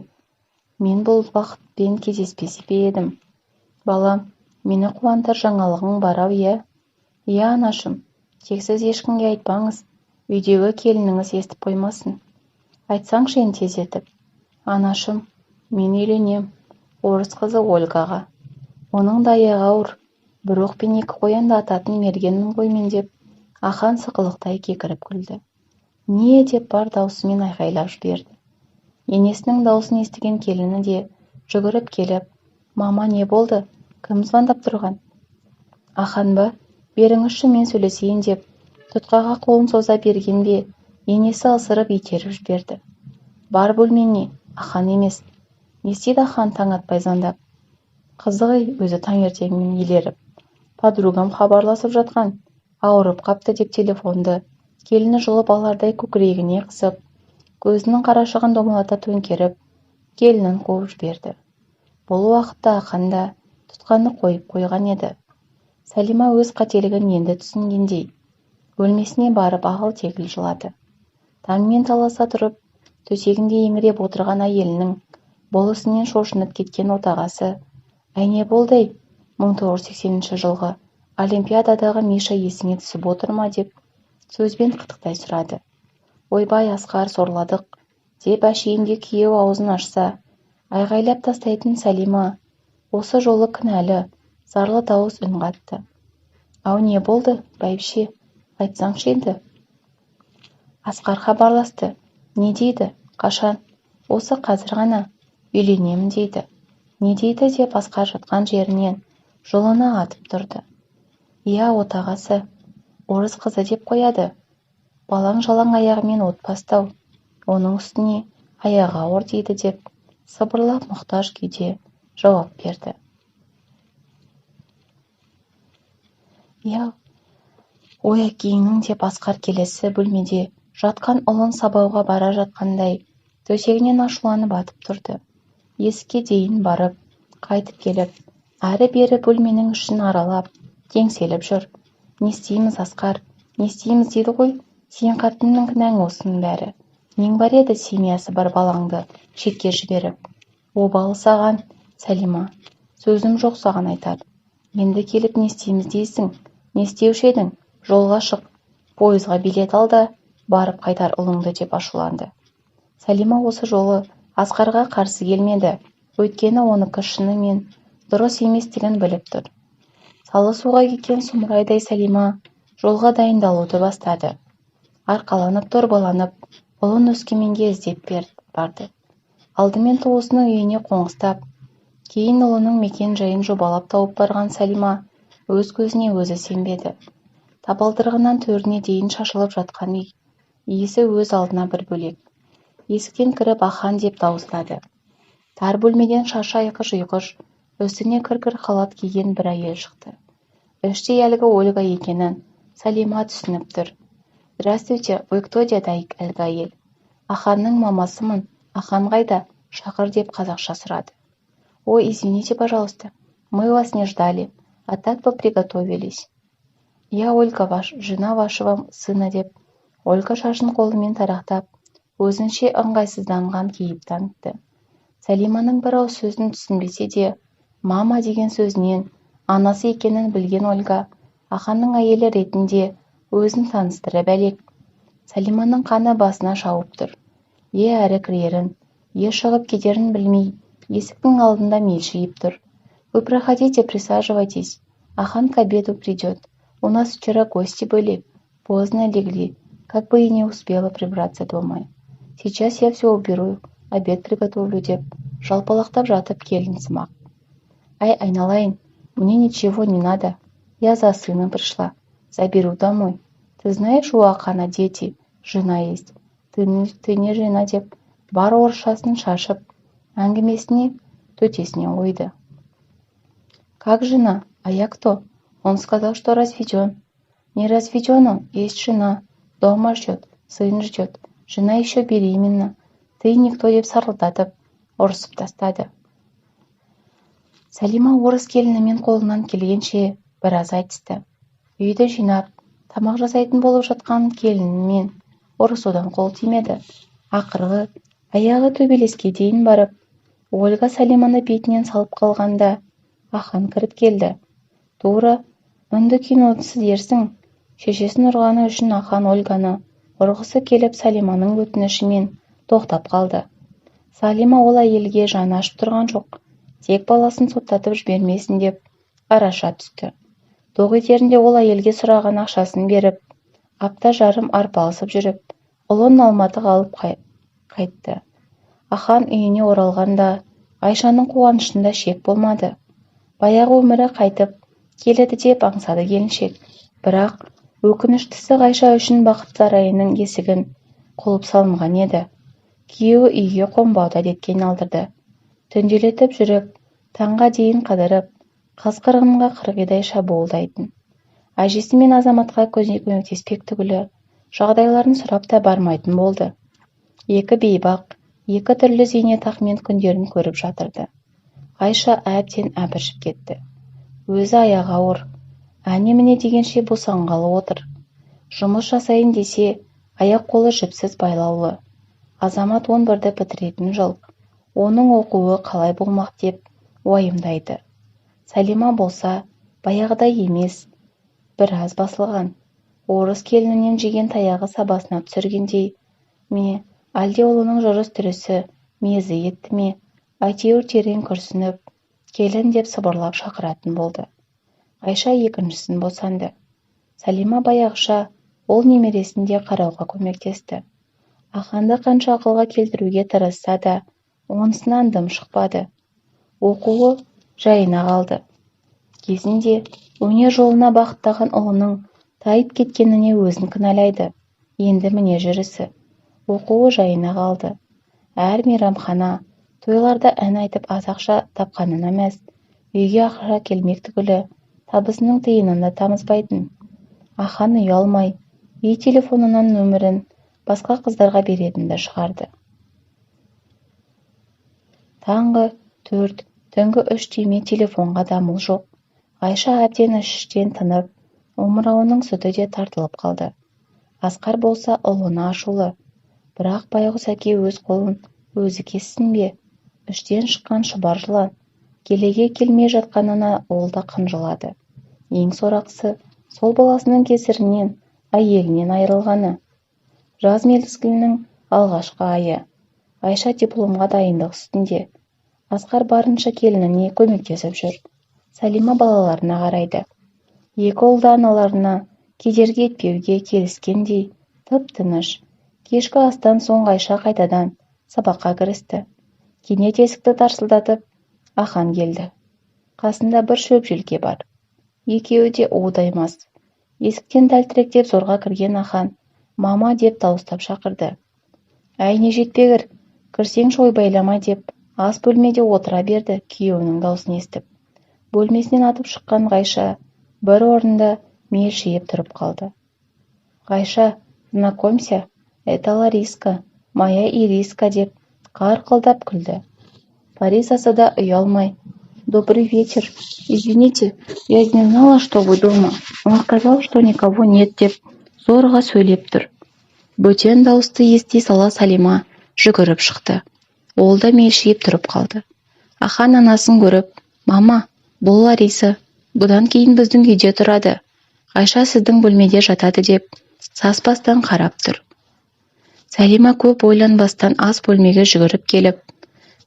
мен бұл бақытпен кездеспес пе едім. Балам, мені қуантар жаңалығың бар ау, иә? Иә анашым, Тек сіз ешкімге айтпаңыз, үйдегі келініңіз естіп қоймасын. Айтсаңшы енді тездетіп. Анашым, мен үйленем, орыс қызы Ольгаға. Оның да аяғы ауыр, бір оқпен екі қоянды ататын мергенмін ғой мен деп, ахан сықылықтай кекіріп күлді. Не деп бар даусымен айқайлап жіберді. Енесінің даусын естіген келіні де жүгіріп келіп, мама не болды? Кім звондап тұрған? Ахан ба? Беріңізші мен сөйлесейін деп, тұтқаға қолын соза бергенде, енесі ысырып итеріп жіберді. Бар бөлмеңе, ахан емес. Не істейді ахан таң атпай звондап? Қызығы өзі таңертеңмен елеріп. Подругам хабарласып жатқан, ауырып қапты деп телефонды, келіні жұлып алардай көкірегіне қысып, көзінің қарашығын домалата төңкеріп, келінін қуып жіберді. Бұл уақытта ақан да тұтқаны қойып қойған еді. Сәлима өз қателігін енді түсінгендей, бөлмесіне барып ағыл-тегіл жылады. Таңмен таласа тұрып, төсегінде еңіреп отырған әйелінің бұл ісінен шошынып кеткен отағасы, әне болды, 1980 жылғы Олимпиададағы Миша есіңе түсіп отыр ма деп сөзбен қытықтай сұрады. Ойбай Асқар, сорладық, деп әшейінде күйеу аузын ашса, айғайлап тастайтын Сәлима осы жолы кінәлі, зарлы дауыс үн қатты. Ау не болды, бәйбіше, айтсаңшы енді. Асқар хабарласты. Не дейді? Қашан? Осы қазір ғана. Үйленемін дейді. Не дейді деп Асқар жатқан жерінен жолына атып тұрды. Иә, отағасы, орыс қызы деп қояды. Балаң жалаң аяғымен от бастау. Оның үстіне аяғы ауыр дейді деп сыбырлап мұқтаж күйде жауап берді. Иә, ой әкеңнің деп Асқар келесі бөлмеде жатқан ұлын сабауға бара жатқандай төсегінен ашуланып атып тұрды. Есікке дейін барып, қайтып келіп, әрі-бері бөлменің ішін аралап, теңселіп жүр. Не істейміз, Асқар, не істейміз дейді ғой, сен қатынның кінәң осының бәрі. Нең бар еді семьясы бар балаңды шетке жіберіп. Обалы саған, Сәлима, сөзім жоқ саған айтар. Енді келіп не істейміз дейсің? Не істеуші едің? Жолға шық, пойызға билет ал да, барып қайтар ұлыңды деп ашуланды. Сәлима осы жолы Асқарға қарсы келмеді, өйткені оныкі шынымен дұрыс еместігін біліп тұр. Салы суға кеткен сұмырайдай Сәлима жолға дайындалуды бастады. Арқаланып торбаланып, ұлын Өскеменге іздеп барды. Алдымен туысының үйіне қоңыстап, кейін ұлының мекен жайын жобалап тауып барған Сәлима өз көзіне өзі сенбеді. Табалдырығынан төріне дейін шашылып жатқан үй, иісі өз алдына бір бөлек. Есіктен кіріп ахан деп дауыстады. Тар бөлмеден шашы айқыш-ұйқыш, үстіне кір-кір халат киген бір әйел шықты. Іште әлгі Ольга екенін Сәлима түсініп тұр. Здравствуйте, вы кто деді әлгі әйел. Аханның мамасымын, ахан қайда, шақыр деп қазақша сұрады. Ой, извините, пожалуйста, мы вас не ждали, а так бы приготовились. Я Ольга, жена вашего сына деп, Ольга шашын қолымен тарақтап, өзінше ыңғайсызданған кейіп танытты. Сәлиманың бір ауыз сөзін түсінбесе де, мама деген сөзінен анасы екенін білген Ольга, аханның әйелі ретінде өзін таныстырып әлек. Сәлиманың қаны басына шауып тұр. Әрі кірерін, шығып кетерін білмей, есіктің алдында мелшиіп тұр. Вы проходите, присаживайтесь. Ахан к обеду придет. У нас вчера гости были. Поздно легли. Как бы и не успела прибраться дома. Сейчас я все уберу, обед приготовлю деп, жалпалақтап жатып келін сымақ. Айналайын, мне ничего не надо. Я за сыном пришла. Заберу домой. Ты знаешь, у Ахана дети, жена есть. Ты не жена деп, бар орысшасын шашып, әңгімесіне төтесіне ойды. Как жена? А я кто? Он сказал, что разведен. Не разведен он, есть жена. Дома ждет, сын ждет. Жена еще беременна. Ты никто деп сарылдатып, ұрысып тастады. Сәлима орыс келінімен қолынан келгенше біраз айтысты. Үйді жинап, тамақ жасайтын болып жатқан келінімен ұрысудан қол тимеді. Ақырғы аяғы төбелеске дейін барып, Ольга Сәлиманы бетінен салып қалғанда, ахан кіріп келді. Тура, үнді киносы дерсің, Шешесін ұрғаны үшін ахан Ольганы ұрғысы келіп Салиманың өтінішімен тоқтап қалды. Салима ол әйелге жаны ашып тұрған жоқ, тек баласын соттатып жібермесін деп араша түсті. Тоқетерінде ол әйелге сұраған ақшасын беріп, апта жарым арпалысып жүріп, ұлын Алматыға алып қайтты. Ахан үйіне оралғанда Айшаның қуанышында шек болмады. Баяғы өмірі қайтып келеді деп аңсады келіншек. Бірақ өкініштісі Ғайша үшін бақыт сарайының есігін құлып салынған еді. Күйеуі үйге қонбауда әдетке айналдырды. Түнделетіп жүріп, таңға дейін қыдырып, қасқырғынға қырғидай шабуылдайтын. Әжесі мен Азаматқа көмектеспек түгілі жағдайларын сұрап та бармайтын болды. Екі бейбақ, екі түрлі зейнетақымен күндерін көріп жатырды. Ғайша әбден әбіршіп кетті. Өзі аяғы ауыр, әне-міне дегенше босанғалы отыр. Жұмыс жасайын десе, аяқ қолы жіпсіз байлаулы. Азамат 11-ді бітіретін жыл. Оның оқуы қалай болмақ деп уайымдайды. Салима болса, баяғыдай емес, біраз басылған. Орыс келінінен жеген таяғы сабасына түсіргендей ме, әлде ұлының жүріс-тұрысы мезі етті ме, әйтеуір терең күрсініп, келін деп сыбырлап шақыратын болды. Айша екіншісін босанды. Салима баяғыша ол немересінде қарауға көмектесті. Аханды қанша ақылға келтіруге тырысса да, онысынан дым шықпады. Оқуы жайына қалды. Кезінде өнер жолына бағыттаған ұлының тайып кеткеніне өзін кінәлайды. Енді міне жүрісі. Оқуы жайына қалды. Әр мейрамхана, тойларда ән айтып аз ақша тапқанын емес, үйге ақша келмек түгілі табысының тиынын да тамызбайтын. Ахан ұялмай, үй телефонынан нөмірін басқа қыздарға беретінді шығарды. Таңғы 4, түнгі 3 тиме телефонға дамыл жоқ. Айша әбден іштен тынып, омырауының сүті де тартылып қалды. Асқар болса ұлына ашулы. Бірақ байғұс әке өз қолын өзі кессін бе? Іштен шыққан шұбар жылан. Келеге келмей жатқанына ол да қынжылады. Ең сорақысы, сол баласының кесірінен әйелінен айырылғаны. Жаз мезгілінің алғашқы айы. Айша дипломға дайындық үстінде. Асқар барынша келініне көмектесіп жүр. Салима балаларына қарайды. Екі ұлды аналарына кедергі етпеуге келіскендей тып-тыныш. Кешкі астан соң Айша қайтадан сабаққа кірісті. Кенет есікті тарсылдатып, Ахан келді. Қасында бір шөп желке бар. Екеуі де уылдаймас. Есіктен тәлтіректеп зорға кірген Ахан «Мама» деп дауыстап шақырды. «Әй, не жетпегір, кірсеңші ойбайламай» деп ас бөлмеде отыра берді күйеуінің даусын естіп. Бөлмесінен атып шыққан Ғайша бір орында мелшиіп тұрып қалды. «Ғайша, знакомься, это Лариска, моя Ириска» деп қарқылдап күлді. Ларисасы да ұялмай: «Добрый вечер. Извините, я не знала, что вы дома. Он сказал, что никого нет» деп зорға сөйлеп тұр. Бөтен дауысты ести сала Салима жүгіріп шықты. Ол да мелшиіп тұрып қалды. Ахан анасын көріп: «Мама, бұл Лариса. Бұдан кейін біздің үйде тұрады. Айша сіздің бөлмеде жатады» деп саспастан қарап тұр. Салима көп ойланбастан ас бөлмеге жүгіріп келіп,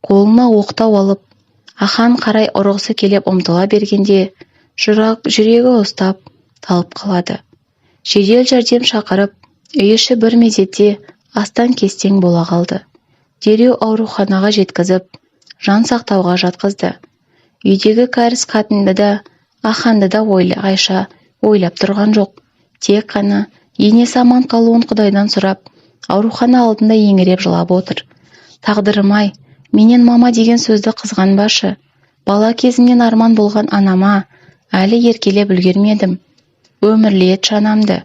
қолына оқтау алып, Ахан қарай ұрғысы келіп ұмтыла бергенде, жүрегі ұстап, талып қалады. Жедел жәрдем шақырып, үй іші бір мезетте астан-кестең бола қалды. Дереу ауруханаға жеткізіп, жан сақтауға жатқызды. Үйдегі кәріс қатынды да, Аханды да Айша ойлап тұрған жоқ. Тек қана енесі аман қалуын Құдайдан сұрап, аурухана алдында еңіреп жылап отыр. «Тағдырым-ай, менен мама деген сөзді қызғанбашы. Бала кезімнен арман болған анама әлі еркелеп үлгермедім. Өмірлет жанамды.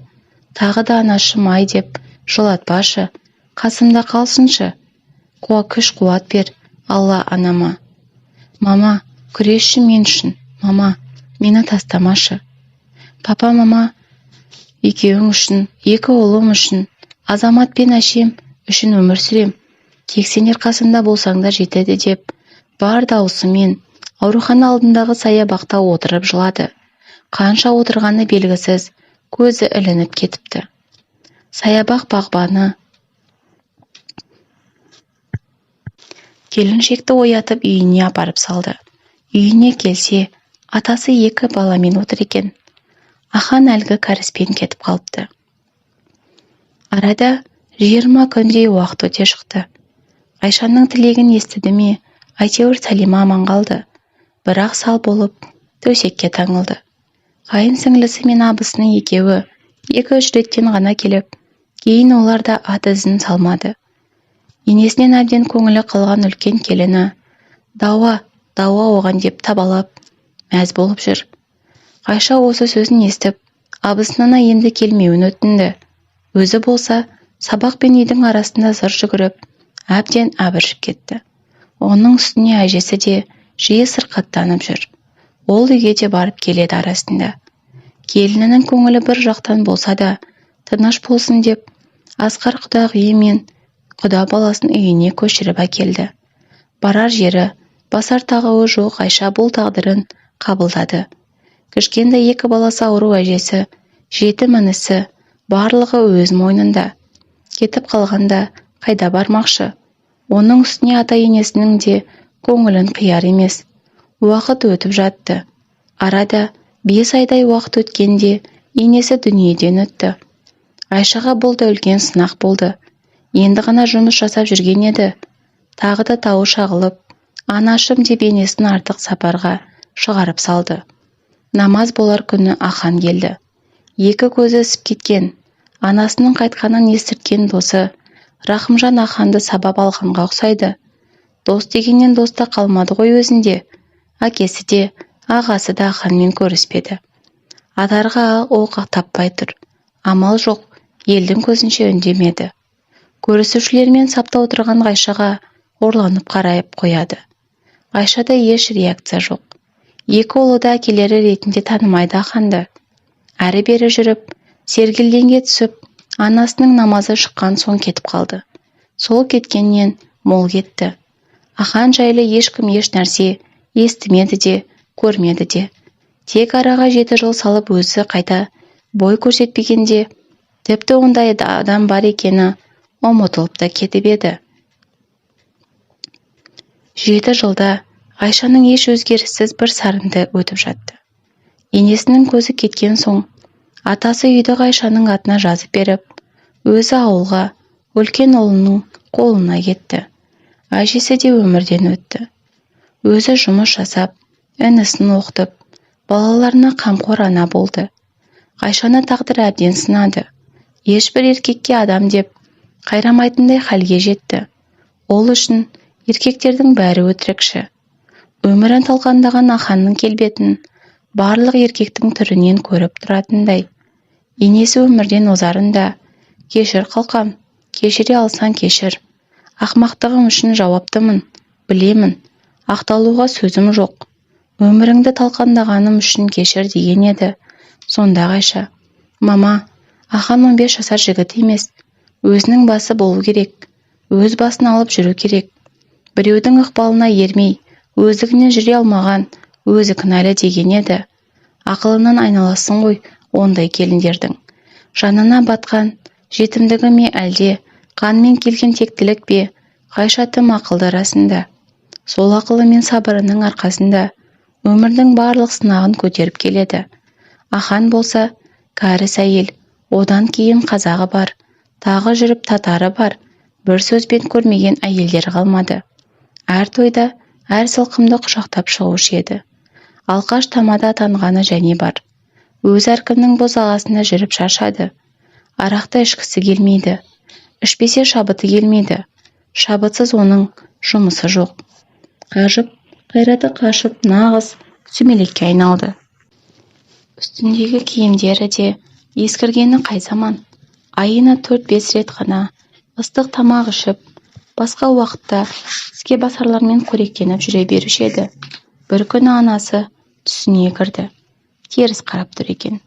Тағы да анашым-ай» деп жылатпашы. Қасымда қалсыншы. Күш қуат бер, Алла, анама. «Мама, күресші мен үшін. Мама, мені тастамашы. Папа, мама, екеуің үшін, екі ұлым үшін, Азамат пен әшем үшін өмір сүрем. Тек сендер қасымда болсаңдар жетеді» деп бар даусымен аурухана алдындағы саябақта отырып жылады. Қанша отырғаны белгісіз, көзі ілініп кетіпті. Саябақ бағбаны келіншекті оятып үйіне апарып салды. Үйіне келсе, атасы 2 баламен отыр екен. Ахан әлгі кәріспен кетіп қалыпты. Арада 20 күндей уақыт өте шықты. Айшаның тілегін естіді ме, әйтеуір Сәлима аман қалды. Бірақ сал болып төсекке таңылды. Қайын сіңлісі мен абысының екеуі 2-3 реттен ғана келіп, кейін олар да ат ізін салмады. Енесінен әбден көңілі қалған үлкен келіні дауа оған деп табалап, мәз болып жүр. Қайша осы сөзін естіп, абысынына енді келмеуін өтінді. Өзі болса, сабақ пен үйдің арасында зыр жүгіріп, әбден әбіршіп кетті. Оның үстіне әжесі де жиі сырқаттанып жүр. Ол үйге де барып келеді арасында. Келінінің көңілі бір жақтан болса да, тыныш болсын деп, Асқар құдағиы мен құда баласын үйіне көшіріп әкелді. Барар жері, басар тағуы жоқ Айша бұл тағдырын қабылдады. Кішкенде 2 баласы ауру әжесі, жетім інісі, барлығы өз мойнында. Кетіп қалғанда қайда бармақшы? Оның үстіне ата-енесінің де көңілін қияр емес. Уақыт өтіп жатты. Арада 5 айдай уақыт өткенде енесі дүниеден өтті. Айшаға бұл да үлкен сынақ болды. Енді ғана жұмыс жасап жүрген еді. Тағы да тауы шағылып, анашым деп енесін артық сапарға шығарып салды. Намаз болар күні Ахан келді. 2 көзі ісіп кеткен, анасының қайтқанын естірткен досы Рахымжан Аханды сабап алғанға ұқсайды. Дос дегеннен доста қалмады ғой өзінде. Әкесі де, ағасы да Аханмен көріспеді. Атарға оқ таппай тұр. Амал жоқ, елдің көзінше үндемеді. Көрісушілермен сапта отырған Айшаға орланып қарайып қояды. Айшада еш реакция жоқ. 2 ұлы да әкелері ретінде танымайды Аханды. Әрі-бері жүріп, сергелденге түсіп, анасының намазы шыққан соң кетіп қалды. Сол кеткеннен мол кетті. Ахан жайлы ешкім еш нәрсе естімеді де, көрмеді де. Тек араға 7 жыл салып өзі қайта бой көрсетпегенде, тіпті ондай адам бар екені ұмытылып та кетіп еді. 7 жылда Айшаның еш өзгеріссіз бір сарынды өтіп жатты. Енесінің көзі кеткен соң, атасы үйді Айшаның атына жазып беріп, өзі ауылға үлкен ұлының қолына кетті. Әжесі де өмірден өтті. Өзі жұмыс жасап, інісін оқытып, балаларына қамқор ана болды. Айшаны тағдыр әбден сынады. Ешбір еркекке адам деп қайрамайтындай халге жетті. Ол үшін еркектердің бәрі өтірікші. Өмірін талқандаған Аханның келбетін барлық еркектің түрінен көріп тұратындай. Енесі өмірден озарында, кешір қалқам, кешіре алсаң кешір. Ақмақтығым үшін жауаптымын, білемін. Ақталуға сөзім жоқ. Өміріңді талқандағаным үшін кешір деген еді. Сонда Айша, мама, Ахан 15 жасар жігіт емес. Өзінің басы болу керек. Өз басын алып жүру керек. Біреудің ықпалына ермей, өздігінен жүре алмаған, өзі кінәлі деген еді. Ақылынан айналасын ғой ондай келіндердің. Жанына батқан жетімдігі ме әлде қанмен келген тектілік пе? Айша тым ақылды расында. Сол ақылы мен сабырының арқасында өмірдің барлық сынағын көтеріп келеді. Ахан болса кәріс әйел, одан кейін қазағы бар, тағы жүріп татары бар. Бір сөзбен көрмеген әйелдер қалмады. Әр тойда әр сылқымды құшақтап шығушы еді. Алқаш тамада атанғаны және бар. Өз әркімнің босағасында жүріп шаршады. Арақты ішкісі келмейді. Ішпесе шабыты келмейді. Шабытсыз оның жұмысы жоқ. Қажып, қайраты қашып, нағыз сүмелекке айналды. Үстіндегі киімдері де ескіргені қай заман. Айына 4-5 рет қана ыстық тамақ ішіп, басқа уақытта іске басарлармен қоректеніп жүре беруші еді. Бір күні анасы түсіне кірді. Теріс қарап тұр екен.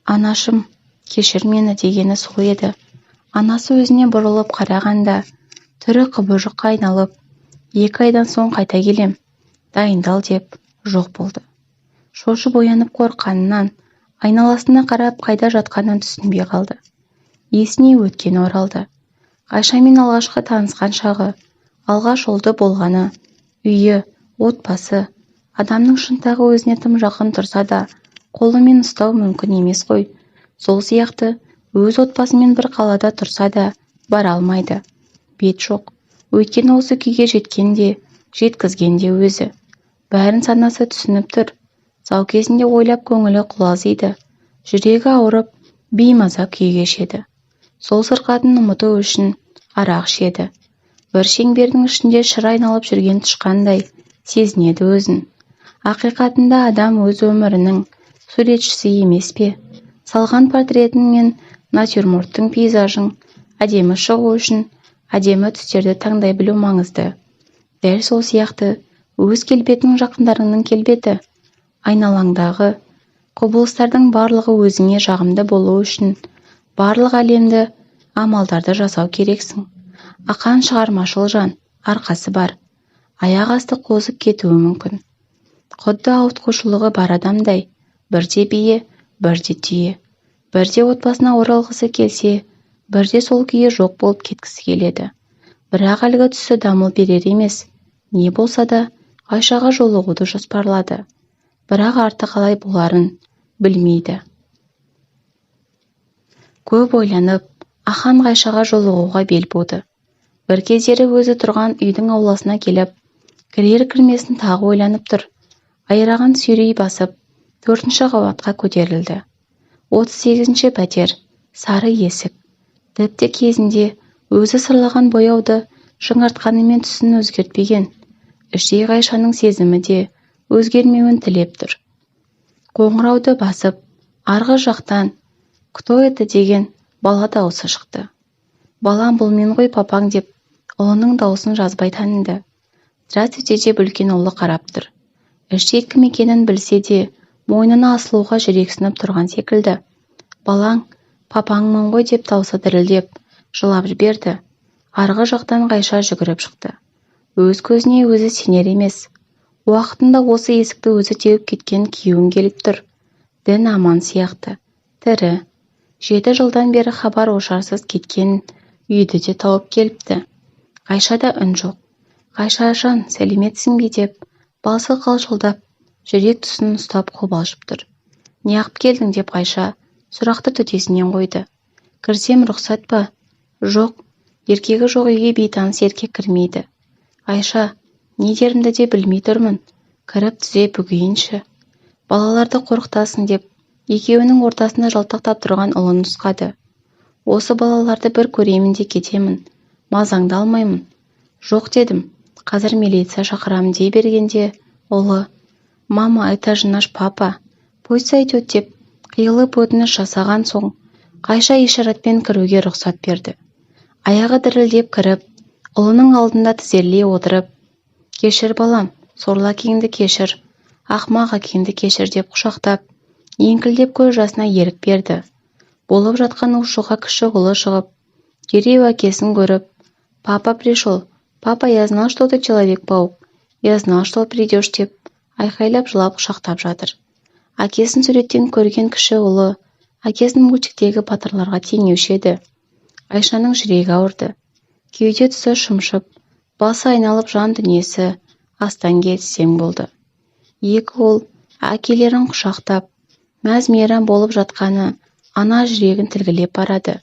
Анашым, кешір мені дегені сол еді. Анасы өзіне бұрылып қарағанда, түрі құбыжыққа айналып, 2 айдан соң қайта келем, дайындал деп жоқ болды. Шошып оянып қорқанынан Айналасына қарап қайда жатқанын түсінбей қалды. Есіне өткен оралды. Ғайшамен алғашқы танысқан шағы, алғаш ұлды болғаны, үйі, отбасы, адамның шынтағы өзіне тым жақын тұрса да, қолымен ұстау мүмкін емес қой. Сол сияқты өз отбасымен бір қалада тұрса да, бара алмайды. Бет жоқ. Өйткені осы күйге жеткен де, жеткізген де өзі. Бәрін санасы түсініп тұр. Сау кезінде ойлап көңілі құлазиды. Жүрегі ауырып, беймаза күй кешеді. Сол сырқатын ұмыту үшін арақ ішеді. Бір шеңбердің ішінде шыр айналып жүрген тышқандай сезінеді өзін. Ақиқатында адам өз өмірінің суретшісі емес пе? Салған портретін мен натюрморттың пейзажын әдемі шығу үшін әдемі түстерді таңдай білу маңызды. Дәл сол сияқты өз келбетің жақындарыңның келбеті. Айналаңдағы құбылыстардың барлығы өзіңе жағымды болу үшін барлық әлемді амалдарды жасау керексің. Ақан шығармашыл жан, арқасы бар. Аяқ асты қозып кетуі мүмкін. Құдды ауытқушылығы бар адамдай, бірде бие, бірде түйе. Бірде отбасына оралғысы келсе, бірде сол күйі жоқ болып кеткісі келеді. Бірақ әлгі түсі дамыл берер емес. Не болса да Ғайшаға жолығуды жоспарлады. Бірақ арты қалай боларын білмейді. Көп ойланып, Ахан Ғайшаға жолығуға бел буды. Бір кездері өзі тұрған үйдің ауласына келіп, кірер-кірмесін тағы ойланып тұр. Айраған сүйрей басып, 4-ші қабатқа көтерілді. 38-ші пәтер, сары есік. Тіпті кезінде өзі сырлаған бояуды жаңартқанымен түсін өзгертпеген. Іштей Ғайшаның сезімі де өзгермеуін тілеп тұр. Қоңырауды басып, арғы жақтан «Кто это?» деген бала дауысы шықты. Балам, бұл мен ғой папаң деп, ұлының дауысын жазбай таныды. Здравствуйте деп үлкен ұлы қарап тұр. Іштей кім екенін білсе де, мойнына асылуға жүрексініп тұрған секілді. Балаң, папаңмын ғой деп даусы дірілдеп, жылап жіберді. Арғы жақтан Ғайша жүгіріп шықты. Өз көзіне өзі сенер емес. Уақытында осы есікті өзі теуіп кеткен күйеуін келіп тұр. Дін аман сияқты. Тірі. 7 жылдан бері хабар ошарсыз кеткен үйді де тауып келіпті. Ғайшада үн жоқ. Ғайшажан, сәлеметсің бе деп, басы қалшылдап, жүрек тұсын ұстап қобалжып тұр. Неғып келдің деп Ғайша сұрақты төтесінен қойды. Кірсем рұқсат па? Жоқ. Еркегі жоқ үйге бейтаныс еркек кірмейді. Ғайша, не дерімді де білмей тұрмын. Кіріп тізе бүгейінші. Балаларды қорқытасың деп, екеуінің ортасында жалтақтап тұрған ұлын нұсқады. Осы балаларды бір көремін де кетемін. Мазаңды алмаймын. Жоқ дедім. Қазір милиция шақырамын дей бергенде, ұлы, мама, это же наш папа. Пусть сойдет деп, қиылып өтініш жасаған соң, Ғайша ишаратпен кіруге рұқсат берді. Аяғы дірілдеп кіріп, ұлының алдында тізерлей отырып, кешір балам, сорлы әкеңді кешір, ақымақ әкеңді кешір деп құшақтап, еңкілдеп көз жасына ерік берді. Болып жатқан ушуға кіші ұлы шығып, дереу әкесін көріп, папа пришел, папа, я знал, что ты человек-паук, я знал, что придешь деп, айқайлап жылап құшақтап жатыр. Әкесін суреттен көрген кіші ұлы, әкесінің мультиктегі батырларға теңеуші еді. Ғайшаның жүрегі ауырды. Кеуде тұсы шымшып, басы айналып жан дүниесі астан кетсең болды. Екі ұл әкелерін құшақтап, мәз-мейрам болып жатқаны ана жүрегін тілгілеп барады.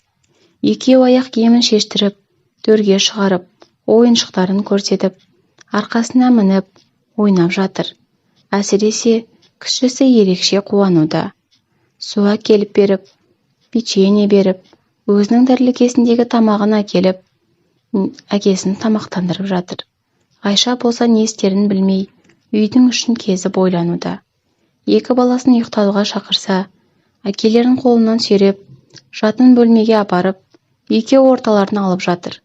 Екеу аяқ киімін шештіріп, төрге шығарып, ойыншықтарын көрсетіп, арқасына мініп, ойнап жатыр. Әсіресе кішісі ерекше қуануда. Су әкеліп беріп, печенье беріп, өзінің тірлікесіндегі тамағын әкеліп, әкесін тамақтандырып жатыр. Ғайша болса не істерін білмей, үйдің үшін кезіп ойлануда. Екі баласын ұйықтауға шақырса, әкелерін қолынан сүйреп, жатын бөлмеге апарып, екеу орталарын алып жатыр.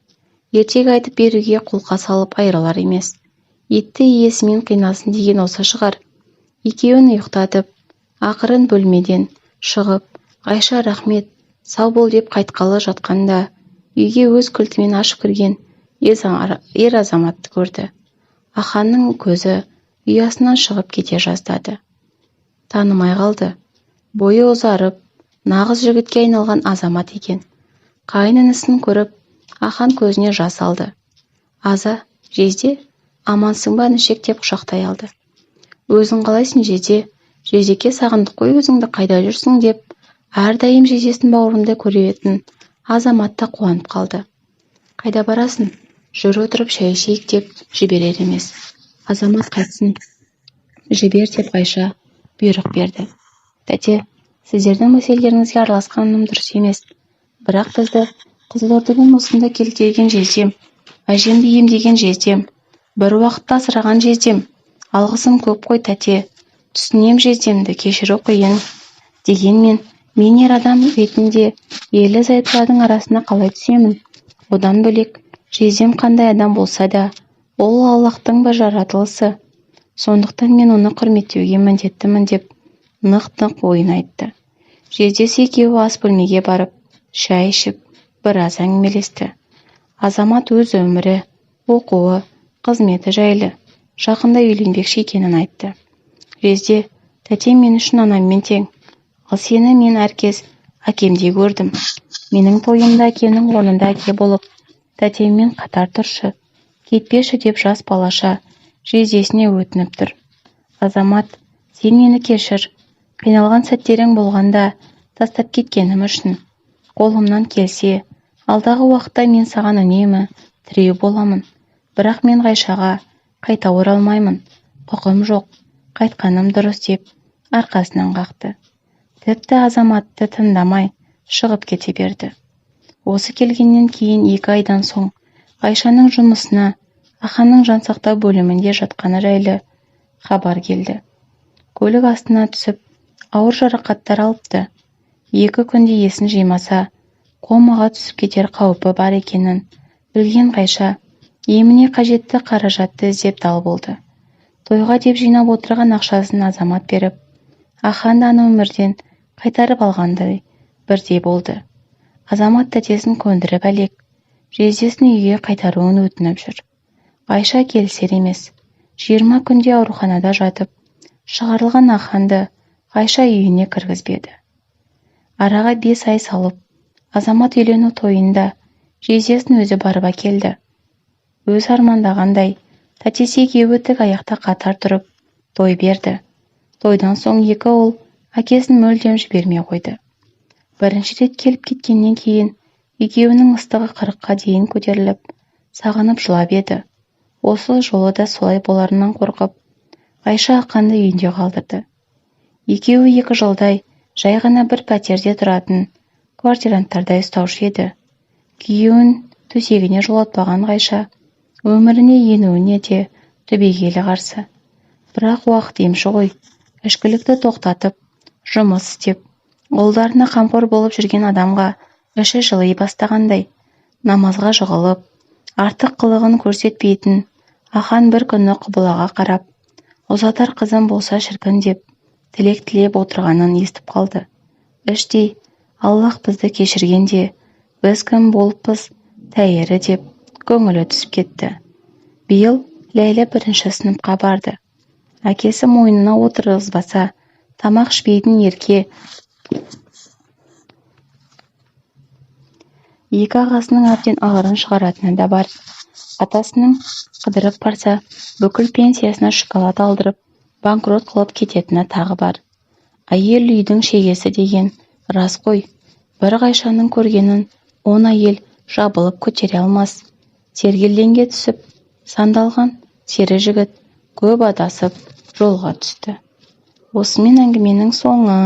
Ертек айтып беруге қолқа салып айырылар емес. Етті иесімен қинасын деген осы шығар. Екеуін ұйықтатып, ақырын бөлмеден шығып, Ғайша рахмет, сау бол деп қайтқалы жатқанда, үйге өз кілтімен ашып кірген ер азаматты көрді. Аханның көзі ұясынан шығып кете жаздады. Танымай қалды. бойы ұзарып, нағыз жігітке айналған Азамат екен. Қайын інісін көріп, Ахан көзіне жас алды. Аза, жезде, амансың ба інішек деп құшақтай алды. Өзің қалайсың жезде? Жездеке сағындық қой өзіңді, қайда жүрсің деп, әрдайым жездесін бауырында көретін Азамат та қуанып қалды. Қайда барасың? Жүр отырып шай ішейік деп жіберер емес. Азамат қайтсын, жібер деп Ғайша бұйрық берді. Тәте, сіздердің мәселелеріңізге араласқаным дұрыс емес. Бірақ бізді Қызылордадан осында келтірген жездем, әжемді емдеген жездем, бір уақытта асыраған жездем. Алғысым көп қой тәте. Түсінем жездемді, кешіру қиын. Дегенмен, мен ер адам ретінде ерлі зайыптылардың арасына қалай түсемін? Одан бөлек, жездем қандай адам болса да, ол Аллахтың бір жаратылысы. Сондықтан мен оны құрметтеуге міндеттімін деп нық-нық ойын айтты. Жездесі екеуі ас бөлмеге барып, шай ішіп, біраз әңгімелесті. Азамат өз өмірі, оқуы, қызметі жайлы, жақында үйленбекші екенін айтты. Жезде, тәтем мен үшін анаммен тең. Ал сені мен әркез әкемдей көрдім. Менің тойымда әкемнің орнында әке болып, тәтеммен қатар тұршы, кетпеші деп жас балаша жездесіне өтініп тұр. Азамат, сен мені кешір. Қиналған сәттерің болғанда тастап кеткенім үшін. Қолымнан келсе, алдағы уақытта мен саған үнемі тіреу боламын. Бірақ мен Ғайшаға қайта оралмаймын. Құқым жоқ, қайтқаным дұрыс деп арқасынан қақты. Тіпті Азаматты тыңдамай шығып кете берді. Осы келгеннен кейін 2 айдан соң Ғайшаның жұмысына Аханның жансақтау бөлімінде жатқаны жайлы хабар келді. Көлік астына түсіп, ауыр жарақаттар алыпты. 2 күнде есін жимаса, комаға түсіп кетер қаупі бар екенін білген Ғайша еміне қажетті қаражатты іздеп дал болды. Тойға деп жинап отырған ақшасын Азамат беріп, Ахан да өмірден қайтарып алғандай бірдей болды. Азамат тәтесін көндіріп әлек, жездесін үйге қайтаруын өтініп жүр. Ғайша келісер емес. 20 күнде ауруханада жатып, шығарылған Аханды Ғайша үйіне кіргізбеді. Араға 5 ай салып, Азамат үйлену тойында жездесін өзі барып әкелді. Өз армандағандай, тәтесі екеуі тік аяқта қатар тұрып, той берді. Тойдан соң 2 ұл әкесін мүлдем жібермей қойды. Бірінші рет келіп кеткеннен кейін, екеуінің ыстығы 40-қа дейін көтеріліп, сағынып жылап еді. Осы жолы да солай боларынан қорқып, Ғайша Ақанды үйінде қалдырды. Екеуі 2 жылдай жай ғана бір пәтерде тұратын квартиранттардай ұстаушы еді. Күйеуін төсегіне жолатпаған Ғайша өміріне енуіне де түбегейлі қарсы. Бірақ уақыт емші ғой, ішкілікті тоқтатып, жұмыс істеп, ұлдарына қамқор болып жүрген адамға іші жылый бастағандай, намазға жығылып, артық қылығын көрсетпейтін Ахан бір күні құбылаға қарап, ұзатар қызым болса шіркін деп, тілек тілеп отырғанын естіп қалды. Іштей, Аллах бізді кешіргенде, біз кім болыппыз, тәйірі деп, көңілі түсіп кетті. Биыл Ләйлә 1-ші сыныпқа барды. Әкесі мойнына отырғызбаса, тамақ ішпейтін ерке 2 ағасының әбден ағырын шығаратыны да бар. Атасының қыдырып барса, бүкіл пенсиясына шоколад алдырып, банкрот қылып кететіні тағы бар. Әйел үйдің шегесі деген рас қой. Бір Ғайшаның көргенін 10 әйел жабылып көтере алмас. Сергелденге түсіп, сандалған сері жігіт көп адасып жолға түсті. Осымен әңгіменің соңы.